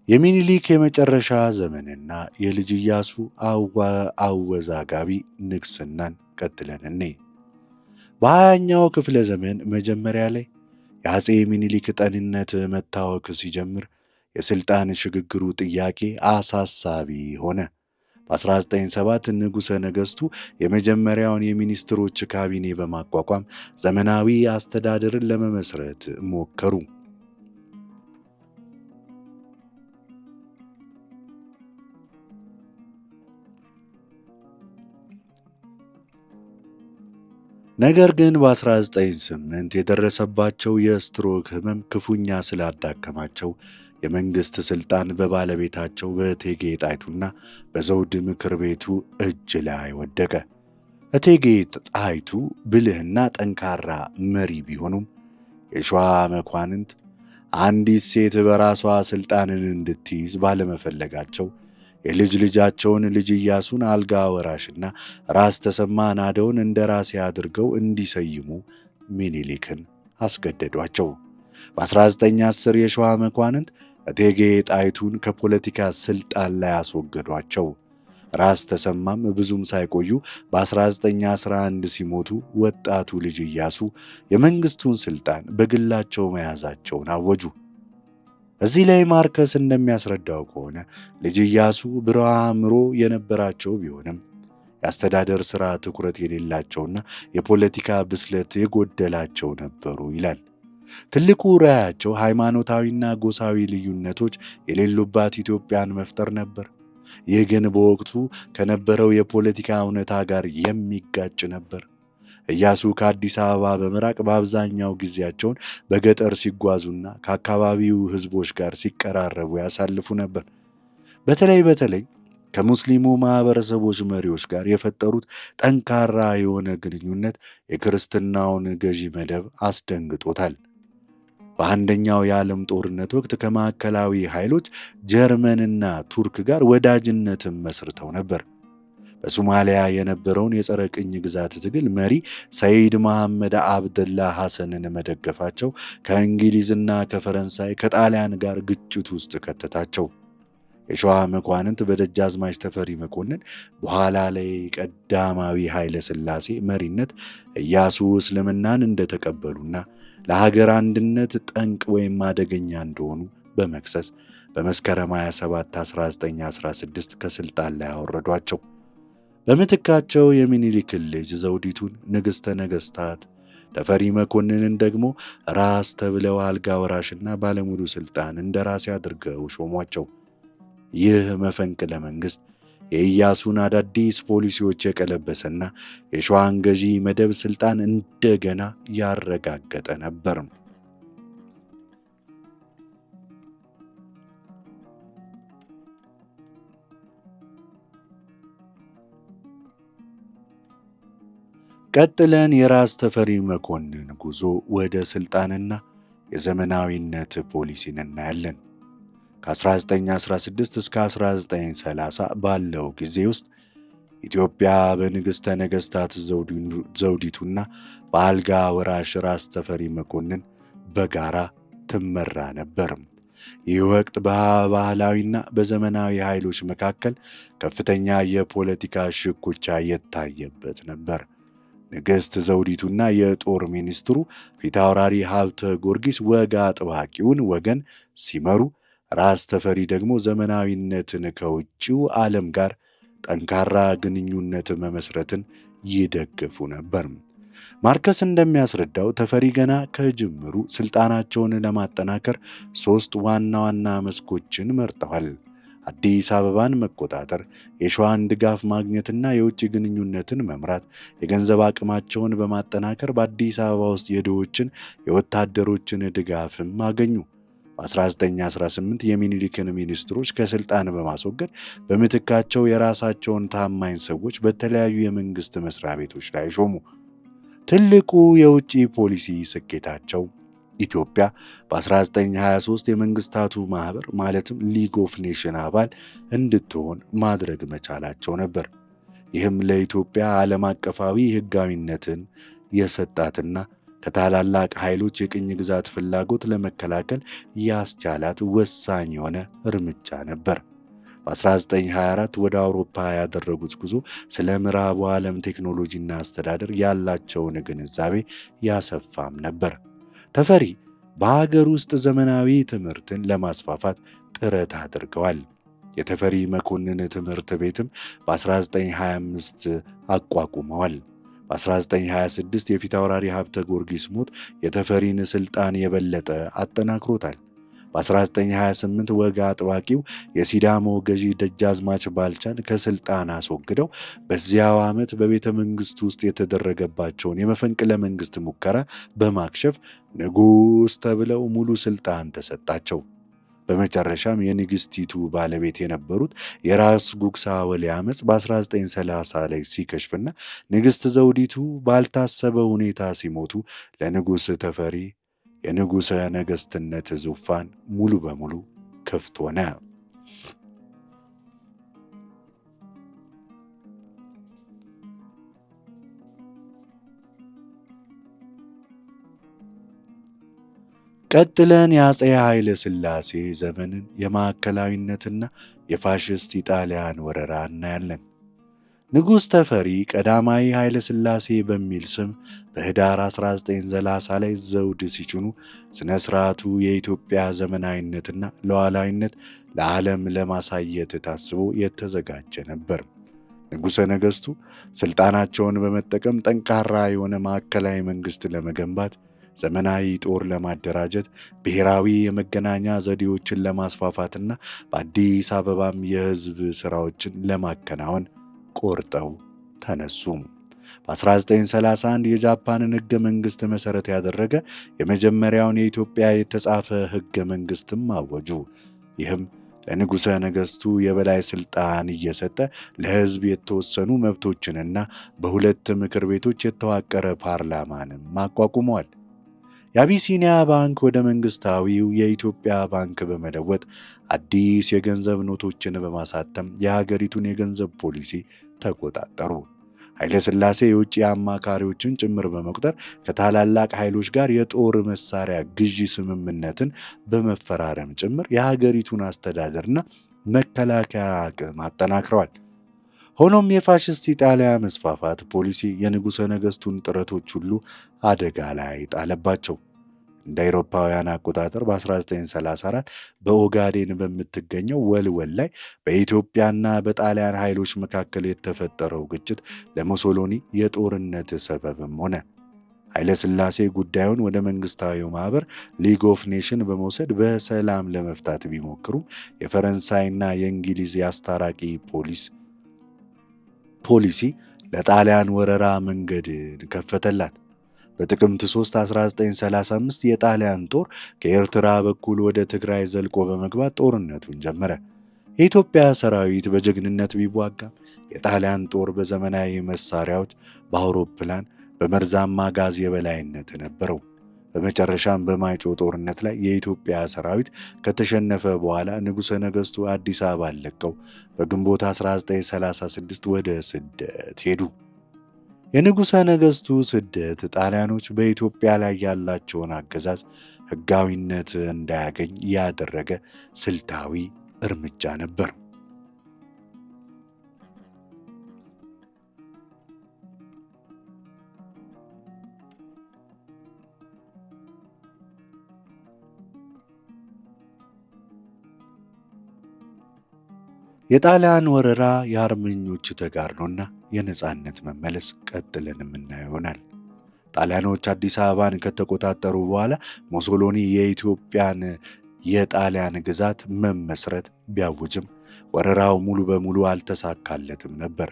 የሚኒሊክ የመጨረሻ ዘመንና የልጅ ኢያሱ አወዛጋቢ ንግስናን ቀጥለን እንይ። በ20ኛው ክፍለ ዘመን መጀመሪያ ላይ የአፄ ሚኒሊክ ጠንነት መታወክ ሲጀምር የሥልጣን ሽግግሩ ጥያቄ አሳሳቢ ሆነ። በ1907 ንጉሠ ነገሥቱ የመጀመሪያውን የሚኒስትሮች ካቢኔ በማቋቋም ዘመናዊ አስተዳደርን ለመመስረት ሞከሩ። ነገር ግን በ1908 የደረሰባቸው የስትሮክ ህመም ክፉኛ ስላዳከማቸው የመንግሥት ሥልጣን በባለቤታቸው በእቴጌ ጣይቱና በዘውድ ምክር ቤቱ እጅ ላይ ወደቀ። እቴጌ ጣይቱ ብልህና ጠንካራ መሪ ቢሆኑም የሸዋ መኳንንት አንዲት ሴት በራሷ ሥልጣንን እንድትይዝ ባለመፈለጋቸው የልጅ ልጃቸውን ልጅ ኢያሱን አልጋ ወራሽና ራስ ተሰማ ናደውን እንደ ራሴ አድርገው እንዲሰይሙ ሚኒሊክን አስገደዷቸው። በ1910 የሸዋ መኳንንት እቴጌ ጣይቱን ከፖለቲካ ሥልጣን ላይ አስወገዷቸው። ራስ ተሰማም ብዙም ሳይቆዩ በ1911 ሲሞቱ ወጣቱ ልጅ ኢያሱ የመንግሥቱን ሥልጣን በግላቸው መያዛቸውን አወጁ። እዚህ ላይ ማርከስ እንደሚያስረዳው ከሆነ ልጅ ኢያሱ ብሩህ አእምሮ የነበራቸው ቢሆንም የአስተዳደር ሥራ ትኩረት የሌላቸውና የፖለቲካ ብስለት የጎደላቸው ነበሩ ይላል። ትልቁ ራዕያቸው ሃይማኖታዊና ጎሳዊ ልዩነቶች የሌሉባት ኢትዮጵያን መፍጠር ነበር። ይህ ግን በወቅቱ ከነበረው የፖለቲካ እውነታ ጋር የሚጋጭ ነበር። ኢያሱ ከአዲስ አበባ በመራቅ በአብዛኛው ጊዜያቸውን በገጠር ሲጓዙና ከአካባቢው ሕዝቦች ጋር ሲቀራረቡ ያሳልፉ ነበር። በተለይ ከሙስሊሙ ማኅበረሰቦች መሪዎች ጋር የፈጠሩት ጠንካራ የሆነ ግንኙነት የክርስትናውን ገዢ መደብ አስደንግጦታል። በአንደኛው የዓለም ጦርነት ወቅት ከማዕከላዊ ኃይሎች ጀርመንና ቱርክ ጋር ወዳጅነትን መስርተው ነበር። በሶማሊያ የነበረውን የጸረ ቅኝ ግዛት ትግል መሪ ሰይድ መሐመድ አብደላ ሐሰንን መደገፋቸው ከእንግሊዝና ከፈረንሳይ ከጣሊያን ጋር ግጭት ውስጥ ከተታቸው። የሸዋ መኳንንት በደጃዝማች ተፈሪ መኮንን በኋላ ላይ ቀዳማዊ ኃይለ ሥላሴ መሪነት ኢያሱ እስልምናን እንደተቀበሉና ለሀገር አንድነት ጠንቅ ወይም አደገኛ እንደሆኑ በመክሰስ በመስከረም 27 1916 ከሥልጣን ላይ አወረዷቸው። በምትካቸው የሚኒሊክን ልጅ ዘውዲቱን ንግሥተ ነገሥታት ተፈሪ መኮንንን ደግሞ ራስ ተብለው አልጋ ወራሽና ባለሙሉ ሥልጣን እንደራሴ አድርገው ሾሟቸው። ይህ መፈንቅለ መንግሥት የኢያሱን አዳዲስ ፖሊሲዎች የቀለበሰና የሸዋን ገዢ መደብ ሥልጣን እንደገና ያረጋገጠ ነበር። ቀጥለን የራስ ተፈሪ መኮንን ጉዞ ወደ ሥልጣንና የዘመናዊነት ፖሊሲን እናያለን። ከ1916 እስከ 1930 ባለው ጊዜ ውስጥ ኢትዮጵያ በንግሥተ ነገሥታት ዘውዲቱና በአልጋ ወራሽ ራስ ተፈሪ መኮንን በጋራ ትመራ ነበር። ይህ ወቅት በባህላዊና በዘመናዊ ኃይሎች መካከል ከፍተኛ የፖለቲካ ሽኩቻ የታየበት ነበር። ንግሥት ዘውዲቱና የጦር ሚኒስትሩ ፊታውራሪ ሀብተ ጊዮርጊስ ወግ አጥባቂውን ወገን ሲመሩ፣ ራስ ተፈሪ ደግሞ ዘመናዊነትን ከውጭው ዓለም ጋር ጠንካራ ግንኙነት መመስረትን ይደግፉ ነበር። ማርከስ እንደሚያስረዳው ተፈሪ ገና ከጅምሩ ሥልጣናቸውን ለማጠናከር ሦስት ዋና ዋና መስኮችን መርጠዋል። አዲስ አበባን መቆጣጠር፣ የሸዋን ድጋፍ ማግኘትና የውጭ ግንኙነትን መምራት። የገንዘብ አቅማቸውን በማጠናከር በአዲስ አበባ ውስጥ የድሆችን የወታደሮችን ድጋፍም አገኙ። በ1918 የሚኒሊክን ሚኒስትሮች ከሥልጣን በማስወገድ በምትካቸው የራሳቸውን ታማኝ ሰዎች በተለያዩ የመንግሥት መሥሪያ ቤቶች ላይ ሾሙ። ትልቁ የውጭ ፖሊሲ ስኬታቸው ኢትዮጵያ በ1923 የመንግሥታቱ ማኅበር ማለትም ሊግ ኦፍ ኔሽን አባል እንድትሆን ማድረግ መቻላቸው ነበር። ይህም ለኢትዮጵያ ዓለም አቀፋዊ ሕጋዊነትን የሰጣትና ከታላላቅ ኃይሎች የቅኝ ግዛት ፍላጎት ለመከላከል ያስቻላት ወሳኝ የሆነ እርምጃ ነበር። በ1924 ወደ አውሮፓ ያደረጉት ጉዞ ስለ ምዕራቡ ዓለም ቴክኖሎጂና አስተዳደር ያላቸውን ግንዛቤ ያሰፋም ነበር። ተፈሪ በሀገር ውስጥ ዘመናዊ ትምህርትን ለማስፋፋት ጥረት አድርገዋል። የተፈሪ መኮንን ትምህርት ቤትም በ1925 አቋቁመዋል። በ1926 የፊታውራሪ ሀብተ ጊዮርጊስ ሞት የተፈሪን ሥልጣን የበለጠ አጠናክሮታል። በ1928 ወግ አጥባቂው የሲዳሞ ገዢ ደጃዝማች ባልቻን ከስልጣን አስወግደው በዚያው ዓመት በቤተ መንግሥት ውስጥ የተደረገባቸውን የመፈንቅለ መንግሥት ሙከራ በማክሸፍ ንጉሥ ተብለው ሙሉ ስልጣን ተሰጣቸው። በመጨረሻም የንግሥቲቱ ባለቤት የነበሩት የራስ ጉግሳ ወሌ ዓመፅ በ1930 ላይ ሲከሽፍና ንግሥት ዘውዲቱ ባልታሰበ ሁኔታ ሲሞቱ ለንጉሥ ተፈሪ የንጉሠ ነገሥትነት ዙፋን ሙሉ በሙሉ ክፍት ሆነ። ቀጥለን የአፄ ኃይለ ሥላሴ ዘመንን የማዕከላዊነትና የፋሽስት ኢጣሊያን ወረራ እናያለን። ንጉሥ ተፈሪ ቀዳማዊ ኃይለ ሥላሴ በሚል ስም በኅዳር 1930 ላይ ዘውድ ሲጭኑ ሥነ ሥርዓቱ የኢትዮጵያ ዘመናዊነትና ሉዓላዊነት ለዓለም ለማሳየት ታስቦ የተዘጋጀ ነበር። ንጉሠ ነገሥቱ ሥልጣናቸውን በመጠቀም ጠንካራ የሆነ ማዕከላዊ መንግሥት ለመገንባት፣ ዘመናዊ ጦር ለማደራጀት፣ ብሔራዊ የመገናኛ ዘዴዎችን ለማስፋፋትና በአዲስ አበባም የሕዝብ ሥራዎችን ለማከናወን ቆርጠው ተነሱ። በ1931 የጃፓንን ሕገ መንግሥት መሠረት ያደረገ የመጀመሪያውን የኢትዮጵያ የተጻፈ ሕገ መንግሥትም አወጁ። ይህም ለንጉሠ ነገሥቱ የበላይ ሥልጣን እየሰጠ ለሕዝብ የተወሰኑ መብቶችንና በሁለት ምክር ቤቶች የተዋቀረ ፓርላማንም አቋቁመዋል። የአቢሲኒያ ባንክ ወደ መንግሥታዊው የኢትዮጵያ ባንክ በመለወጥ አዲስ የገንዘብ ኖቶችን በማሳተም የሀገሪቱን የገንዘብ ፖሊሲ ተቆጣጠሩ። ኃይለ ሥላሴ የውጭ አማካሪዎችን ጭምር በመቁጠር ከታላላቅ ኃይሎች ጋር የጦር መሳሪያ ግዢ ስምምነትን በመፈራረም ጭምር የሀገሪቱን አስተዳደርና መከላከያ አቅም አጠናክረዋል። ሆኖም የፋሽስት ኢጣሊያ መስፋፋት ፖሊሲ የንጉሠ ነገሥቱን ጥረቶች ሁሉ አደጋ ላይ ጣለባቸው። እንደ አውሮፓውያን አቆጣጠር በ1934 በኦጋዴን በምትገኘው ወልወል ላይ በኢትዮጵያና በጣሊያን ኃይሎች መካከል የተፈጠረው ግጭት ለሙሶሎኒ የጦርነት ሰበብም ሆነ። ኃይለ ሥላሴ ጉዳዩን ወደ መንግሥታዊው ማኅበር ሊግ ኦፍ ኔሽን በመውሰድ በሰላም ለመፍታት ቢሞክሩም የፈረንሳይና የእንግሊዝ የአስታራቂ ፖሊሲ ለጣሊያን ወረራ መንገድን ከፈተላት። በጥቅምት 3 1935 የጣሊያን ጦር ከኤርትራ በኩል ወደ ትግራይ ዘልቆ በመግባት ጦርነቱን ጀመረ። የኢትዮጵያ ሰራዊት በጀግንነት ቢዋጋም የጣሊያን ጦር በዘመናዊ መሳሪያዎች፣ በአውሮፕላን፣ በመርዛማ ጋዝ የበላይነት ነበረው። በመጨረሻም በማይጨው ጦርነት ላይ የኢትዮጵያ ሰራዊት ከተሸነፈ በኋላ ንጉሠ ነገሥቱ አዲስ አበባን ለቀው በግንቦት 1936 ወደ ስደት ሄዱ። የንጉሠ ነገሥቱ ስደት ጣሊያኖች በኢትዮጵያ ላይ ያላቸውን አገዛዝ ሕጋዊነት እንዳያገኝ ያደረገ ስልታዊ እርምጃ ነበር። የጣሊያን ወረራ፣ የአርመኞች ተጋድሎና የነጻነት መመለስ ቀጥለን የምናየው ይሆናል። ጣሊያኖች አዲስ አበባን ከተቆጣጠሩ በኋላ ሙሶሎኒ የኢትዮጵያን የጣሊያን ግዛት መመስረት ቢያውጅም ወረራው ሙሉ በሙሉ አልተሳካለትም ነበር።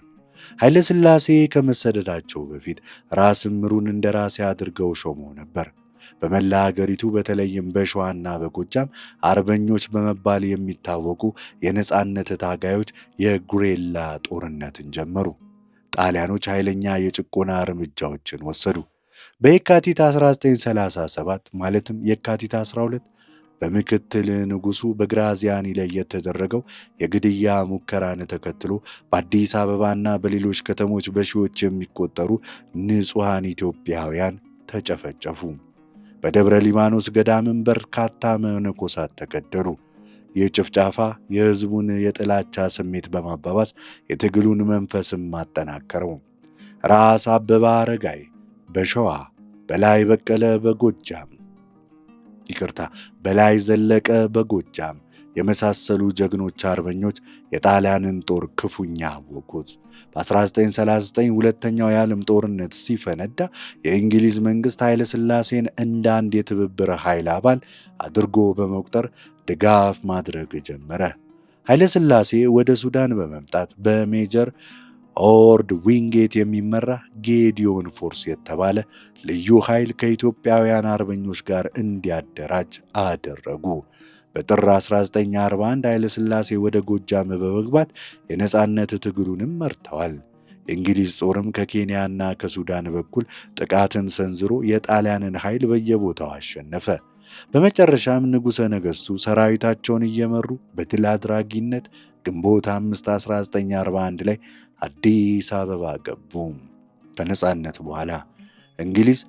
ኃይለ ሥላሴ ከመሰደዳቸው በፊት ራስ ምሩን እንደራሴ አድርገው ሾመው ነበር። በመላ አገሪቱ በተለይም በሸዋና በጎጃም አርበኞች በመባል የሚታወቁ የነጻነት ታጋዮች የጉሬላ ጦርነትን ጀመሩ። ጣሊያኖች ኃይለኛ የጭቆና እርምጃዎችን ወሰዱ። በየካቲት 1937 ማለትም የካቲት 12 በምክትል ንጉሡ በግራዚያኒ ላይ የተደረገው የግድያ ሙከራን ተከትሎ በአዲስ አበባና በሌሎች ከተሞች በሺዎች የሚቆጠሩ ንጹሐን ኢትዮጵያውያን ተጨፈጨፉ። በደብረ ሊባኖስ ገዳምም በርካታ መነኮሳት ተገደሉ። ይህ ጭፍጨፋ የሕዝቡን የጥላቻ ስሜት በማባባስ የትግሉን መንፈስም አጠናከረው። ራስ አበበ አረጋይ በሸዋ፣ በላይ በቀለ በጎጃም፣ በላይ ዘለቀ በጎጃም፣ የመሳሰሉ ጀግኖች አርበኞች የጣሊያንን ጦር ክፉኛ አወቁት። በ1939 ሁለተኛው የዓለም ጦርነት ሲፈነዳ የእንግሊዝ መንግሥት ኃይለ ሥላሴን እንደ አንድ የትብብር ኃይል አባል አድርጎ በመቁጠር ድጋፍ ማድረግ ጀመረ። ኃይለ ሥላሴ ወደ ሱዳን በመምጣት በሜጀር ኦርድ ዊንጌት የሚመራ ጌዲዮን ፎርስ የተባለ ልዩ ኃይል ከኢትዮጵያውያን አርበኞች ጋር እንዲያደራጅ አደረጉ። በጥር 1941 ኃይለ ሥላሴ ወደ ጎጃም በመግባት የነጻነት ትግሉንም መርተዋል። የእንግሊዝ ጦርም ከኬንያና ከሱዳን በኩል ጥቃትን ሰንዝሮ የጣሊያንን ኃይል በየቦታው አሸነፈ። በመጨረሻም ንጉሠ ነገሥቱ ሰራዊታቸውን እየመሩ በድል አድራጊነት ግንቦት 5 1941 ላይ አዲስ አበባ ገቡ። ከነጻነት በኋላ እንግሊዝ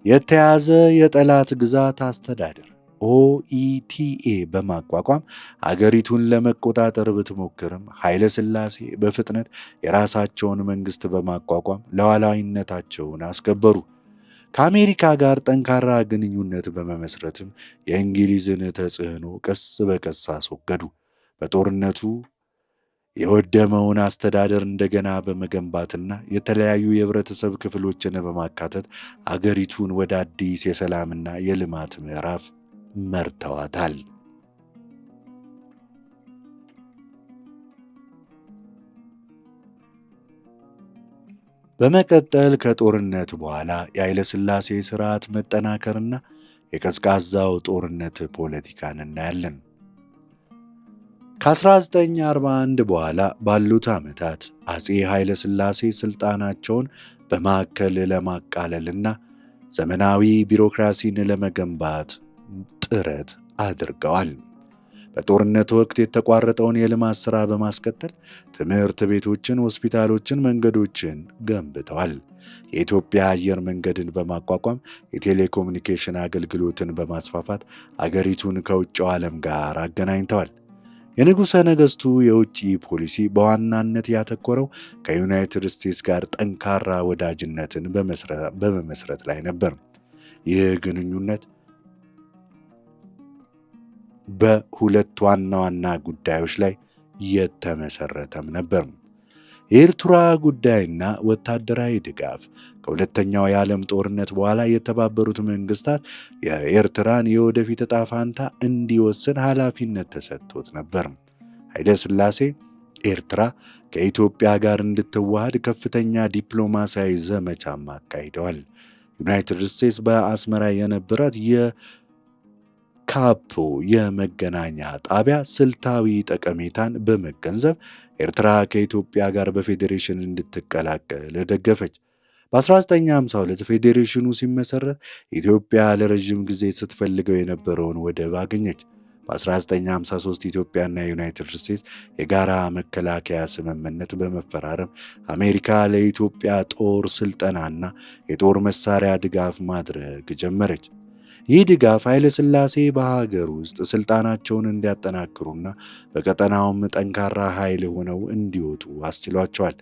የተያዘ የጠላት ግዛት አስተዳደር ኦኢቲኤ በማቋቋም አገሪቱን ለመቆጣጠር ብትሞክርም ኃይለ ሥላሴ በፍጥነት የራሳቸውን መንግሥት በማቋቋም ሉዓላዊነታቸውን አስከበሩ። ከአሜሪካ ጋር ጠንካራ ግንኙነት በመመስረትም የእንግሊዝን ተጽዕኖ ቀስ በቀስ አስወገዱ። በጦርነቱ የወደመውን አስተዳደር እንደገና በመገንባትና የተለያዩ የህብረተሰብ ክፍሎችን በማካተት አገሪቱን ወደ አዲስ የሰላምና የልማት ምዕራፍ መርተዋታል። በመቀጠል ከጦርነት በኋላ የኃይለ ሥላሴ ሥርዓት መጠናከርና የቀዝቃዛው ጦርነት ፖለቲካን እናያለን። ከ1941 በኋላ ባሉት ዓመታት አፄ ኃይለ ሥላሴ ሥልጣናቸውን በማዕከል ለማቃለልና ዘመናዊ ቢሮክራሲን ለመገንባት ጥረት አድርገዋል። በጦርነት ወቅት የተቋረጠውን የልማት ሥራ በማስቀጠል ትምህርት ቤቶችን፣ ሆስፒታሎችን፣ መንገዶችን ገንብተዋል። የኢትዮጵያ አየር መንገድን በማቋቋም የቴሌኮሙኒኬሽን አገልግሎትን በማስፋፋት አገሪቱን ከውጭው ዓለም ጋር አገናኝተዋል። የንጉሠ ነገሥቱ የውጭ ፖሊሲ በዋናነት ያተኮረው ከዩናይትድ ስቴትስ ጋር ጠንካራ ወዳጅነትን በመመስረት ላይ ነበር። ይህ ግንኙነት በሁለት ዋና ዋና ጉዳዮች ላይ የተመሰረተም ነበር። የኤርትራ ጉዳይና ወታደራዊ ድጋፍ። ከሁለተኛው የዓለም ጦርነት በኋላ የተባበሩት መንግስታት የኤርትራን የወደፊት ዕጣ ፈንታ እንዲወስን ኃላፊነት ተሰጥቶት ነበር። ኃይለ ሥላሴ ኤርትራ ከኢትዮጵያ ጋር እንድትዋሃድ ከፍተኛ ዲፕሎማሲያዊ ዘመቻም አካሂደዋል። ዩናይትድ ስቴትስ በአስመራ የነበራት የካፖ የመገናኛ ጣቢያ ስልታዊ ጠቀሜታን በመገንዘብ ኤርትራ ከኢትዮጵያ ጋር በፌዴሬሽን እንድትቀላቀል ደገፈች። በ1952 ፌዴሬሽኑ ሲመሰረት ኢትዮጵያ ለረዥም ጊዜ ስትፈልገው የነበረውን ወደብ አገኘች። በ1953 ኢትዮጵያና ዩናይትድ ስቴትስ የጋራ መከላከያ ስምምነት በመፈራረም አሜሪካ ለኢትዮጵያ ጦር ስልጠናና የጦር መሳሪያ ድጋፍ ማድረግ ጀመረች። ይህ ድጋፍ ኃይለ ሥላሴ በሀገር ውስጥ ስልጣናቸውን እንዲያጠናክሩና በቀጠናውም ጠንካራ ኃይል ሆነው እንዲወጡ አስችሏቸዋል።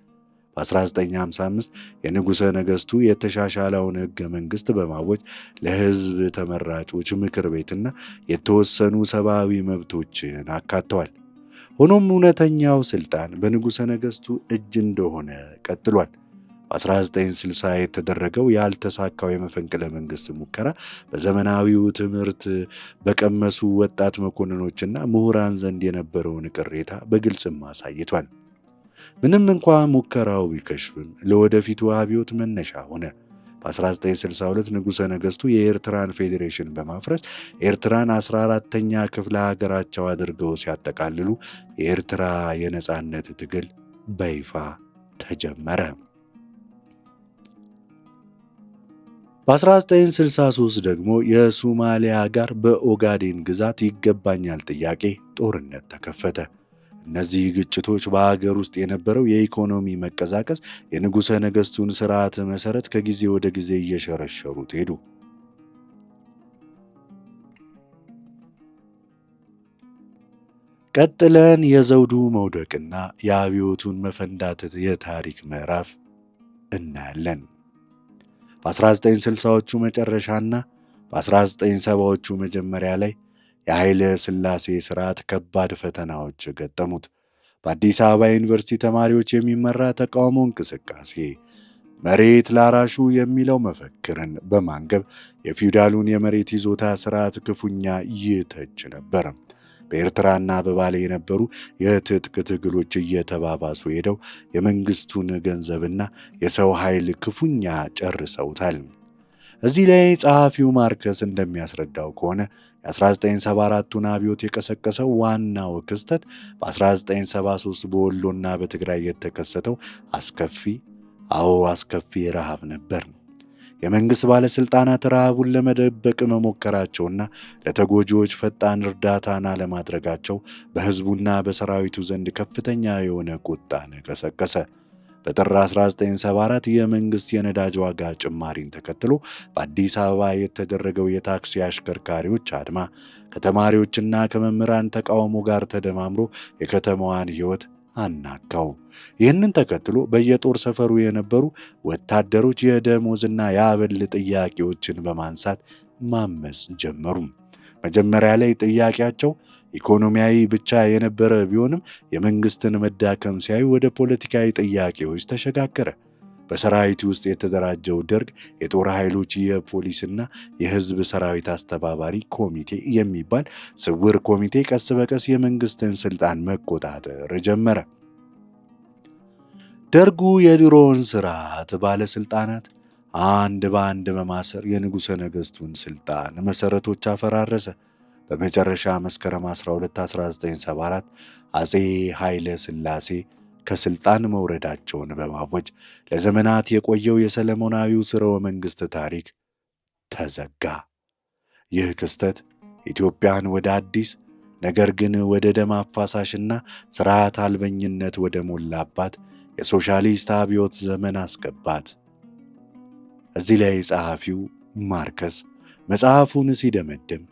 በ1955 የንጉሠ ነገሥቱ የተሻሻለውን ሕገ መንግሥት በማወጅ ለሕዝብ ተመራጮች ምክር ቤትና የተወሰኑ ሰብአዊ መብቶችን አካተዋል። ሆኖም እውነተኛው ስልጣን በንጉሠ ነገሥቱ እጅ እንደሆነ ቀጥሏል። በ1960 የተደረገው ያልተሳካው የመፈንቅለ መንግሥት ሙከራ በዘመናዊው ትምህርት በቀመሱ ወጣት መኮንኖችና ምሁራን ዘንድ የነበረውን ቅሬታ በግልጽም አሳይቷል። ምንም እንኳ ሙከራው ቢከሽፍም ለወደፊቱ አብዮት መነሻ ሆነ። በ1962 ንጉሠ ነገሥቱ የኤርትራን ፌዴሬሽን በማፍረስ ኤርትራን 14ተኛ ክፍለ ሀገራቸው አድርገው ሲያጠቃልሉ የኤርትራ የነጻነት ትግል በይፋ ተጀመረ። በ1963 ደግሞ የሶማሊያ ጋር በኦጋዴን ግዛት ይገባኛል ጥያቄ ጦርነት ተከፈተ። እነዚህ ግጭቶች በአገር ውስጥ የነበረው የኢኮኖሚ መቀዛቀዝ የንጉሠ ነገሥቱን ሥርዓት መሠረት ከጊዜ ወደ ጊዜ እየሸረሸሩት ሄዱ። ቀጥለን የዘውዱ መውደቅና የአብዮቱን መፈንዳት የታሪክ ምዕራፍ እናያለን። በ1960ዎቹ መጨረሻና በ1970ዎቹ መጀመሪያ ላይ የኃይለ ሥላሴ ሥርዓት ከባድ ፈተናዎች ገጠሙት። በአዲስ አበባ ዩኒቨርሲቲ ተማሪዎች የሚመራ ተቃውሞ እንቅስቃሴ መሬት ላራሹ የሚለው መፈክርን በማንገብ የፊውዳሉን የመሬት ይዞታ ሥርዓት ክፉኛ ይተች ነበር። በኤርትራና በባሌ የነበሩ የትጥቅ ትግሎች እየተባባሱ ሄደው የመንግስቱን ገንዘብና የሰው ኃይል ክፉኛ ጨርሰውታል። እዚህ ላይ ጸሐፊው ማርከስ እንደሚያስረዳው ከሆነ የ1974ቱን አብዮት የቀሰቀሰው ዋናው ክስተት በ1973 በወሎና በትግራይ የተከሰተው አስከፊ ረሃብ ነበር። የመንግሥት ባለሥልጣናት ረሃቡን ለመደበቅ መሞከራቸውና ለተጎጂዎች ፈጣን እርዳታን አለማድረጋቸው በሕዝቡና በሰራዊቱ ዘንድ ከፍተኛ የሆነ ቁጣን ቀሰቀሰ። በጥር 1974 የመንግሥት የነዳጅ ዋጋ ጭማሪን ተከትሎ በአዲስ አበባ የተደረገው የታክሲ አሽከርካሪዎች አድማ ከተማሪዎችና ከመምህራን ተቃውሞ ጋር ተደማምሮ የከተማዋን ሕይወት አናጋው። ይህንን ተከትሎ በየጦር ሰፈሩ የነበሩ ወታደሮች የደሞዝና የአበል ጥያቄዎችን በማንሳት ማመስ ጀመሩ። መጀመሪያ ላይ ጥያቄያቸው ኢኮኖሚያዊ ብቻ የነበረ ቢሆንም የመንግስትን መዳከም ሲያዩ ወደ ፖለቲካዊ ጥያቄዎች ተሸጋገረ። በሰራዊት ውስጥ የተደራጀው ደርግ የጦር ኃይሎች የፖሊስና የሕዝብ ሰራዊት አስተባባሪ ኮሚቴ የሚባል ስውር ኮሚቴ ቀስ በቀስ የመንግስትን ስልጣን መቆጣጠር ጀመረ። ደርጉ የድሮውን ስርዓት ባለስልጣናት አንድ በአንድ በማሰር የንጉሠ ነገሥቱን ስልጣን መሠረቶች አፈራረሰ። በመጨረሻ መስከረም 12 1974 አጼ ኃይለ ሥላሴ ከስልጣን መውረዳቸውን በማወጅ ለዘመናት የቆየው የሰለሞናዊው ሥርወ መንግሥት ታሪክ ተዘጋ። ይህ ክስተት ኢትዮጵያን ወደ አዲስ ነገር ግን ወደ ደም አፋሳሽና ሥርዓት አልበኝነት ወደ ሞላባት የሶሻሊስት አብዮት ዘመን አስገባት። እዚህ ላይ ጸሐፊው ማርከስ መጽሐፉን ሲደመድም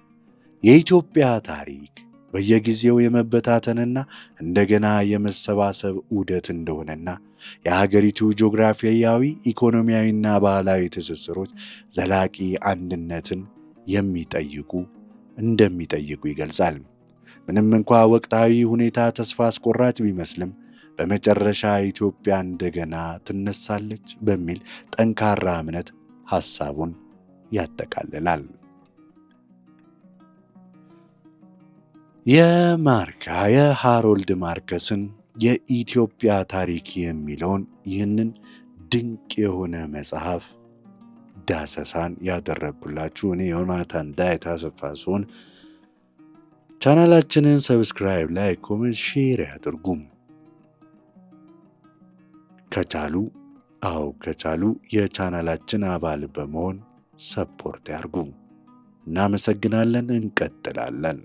የኢትዮጵያ ታሪክ በየጊዜው የመበታተንና እንደገና የመሰባሰብ ዑደት እንደሆነና የሀገሪቱ ጂኦግራፊያዊ፣ ኢኮኖሚያዊና ባህላዊ ትስስሮች ዘላቂ አንድነትን እንደሚጠይቁ ይገልጻል። ምንም እንኳ ወቅታዊ ሁኔታ ተስፋ አስቆራጭ ቢመስልም በመጨረሻ ኢትዮጵያ እንደገና ትነሳለች በሚል ጠንካራ እምነት ሐሳቡን ያጠቃልላል። የሃሮልድ ማርከስን የኢትዮጵያ ታሪክ የሚለውን ይህንን ድንቅ የሆነ መጽሐፍ ዳሰሳን ያደረግኩላችሁ እኔ ዮናታን ዳዊት አሰፋ ሲሆን ቻናላችንን ሰብስክራይብ፣ ላይክ፣ ኮሜንት፣ ሼር ያድርጉም። ከቻሉ የቻናላችን አባል በመሆን ሰፖርት ያርጉ። እናመሰግናለን። እንቀጥላለን።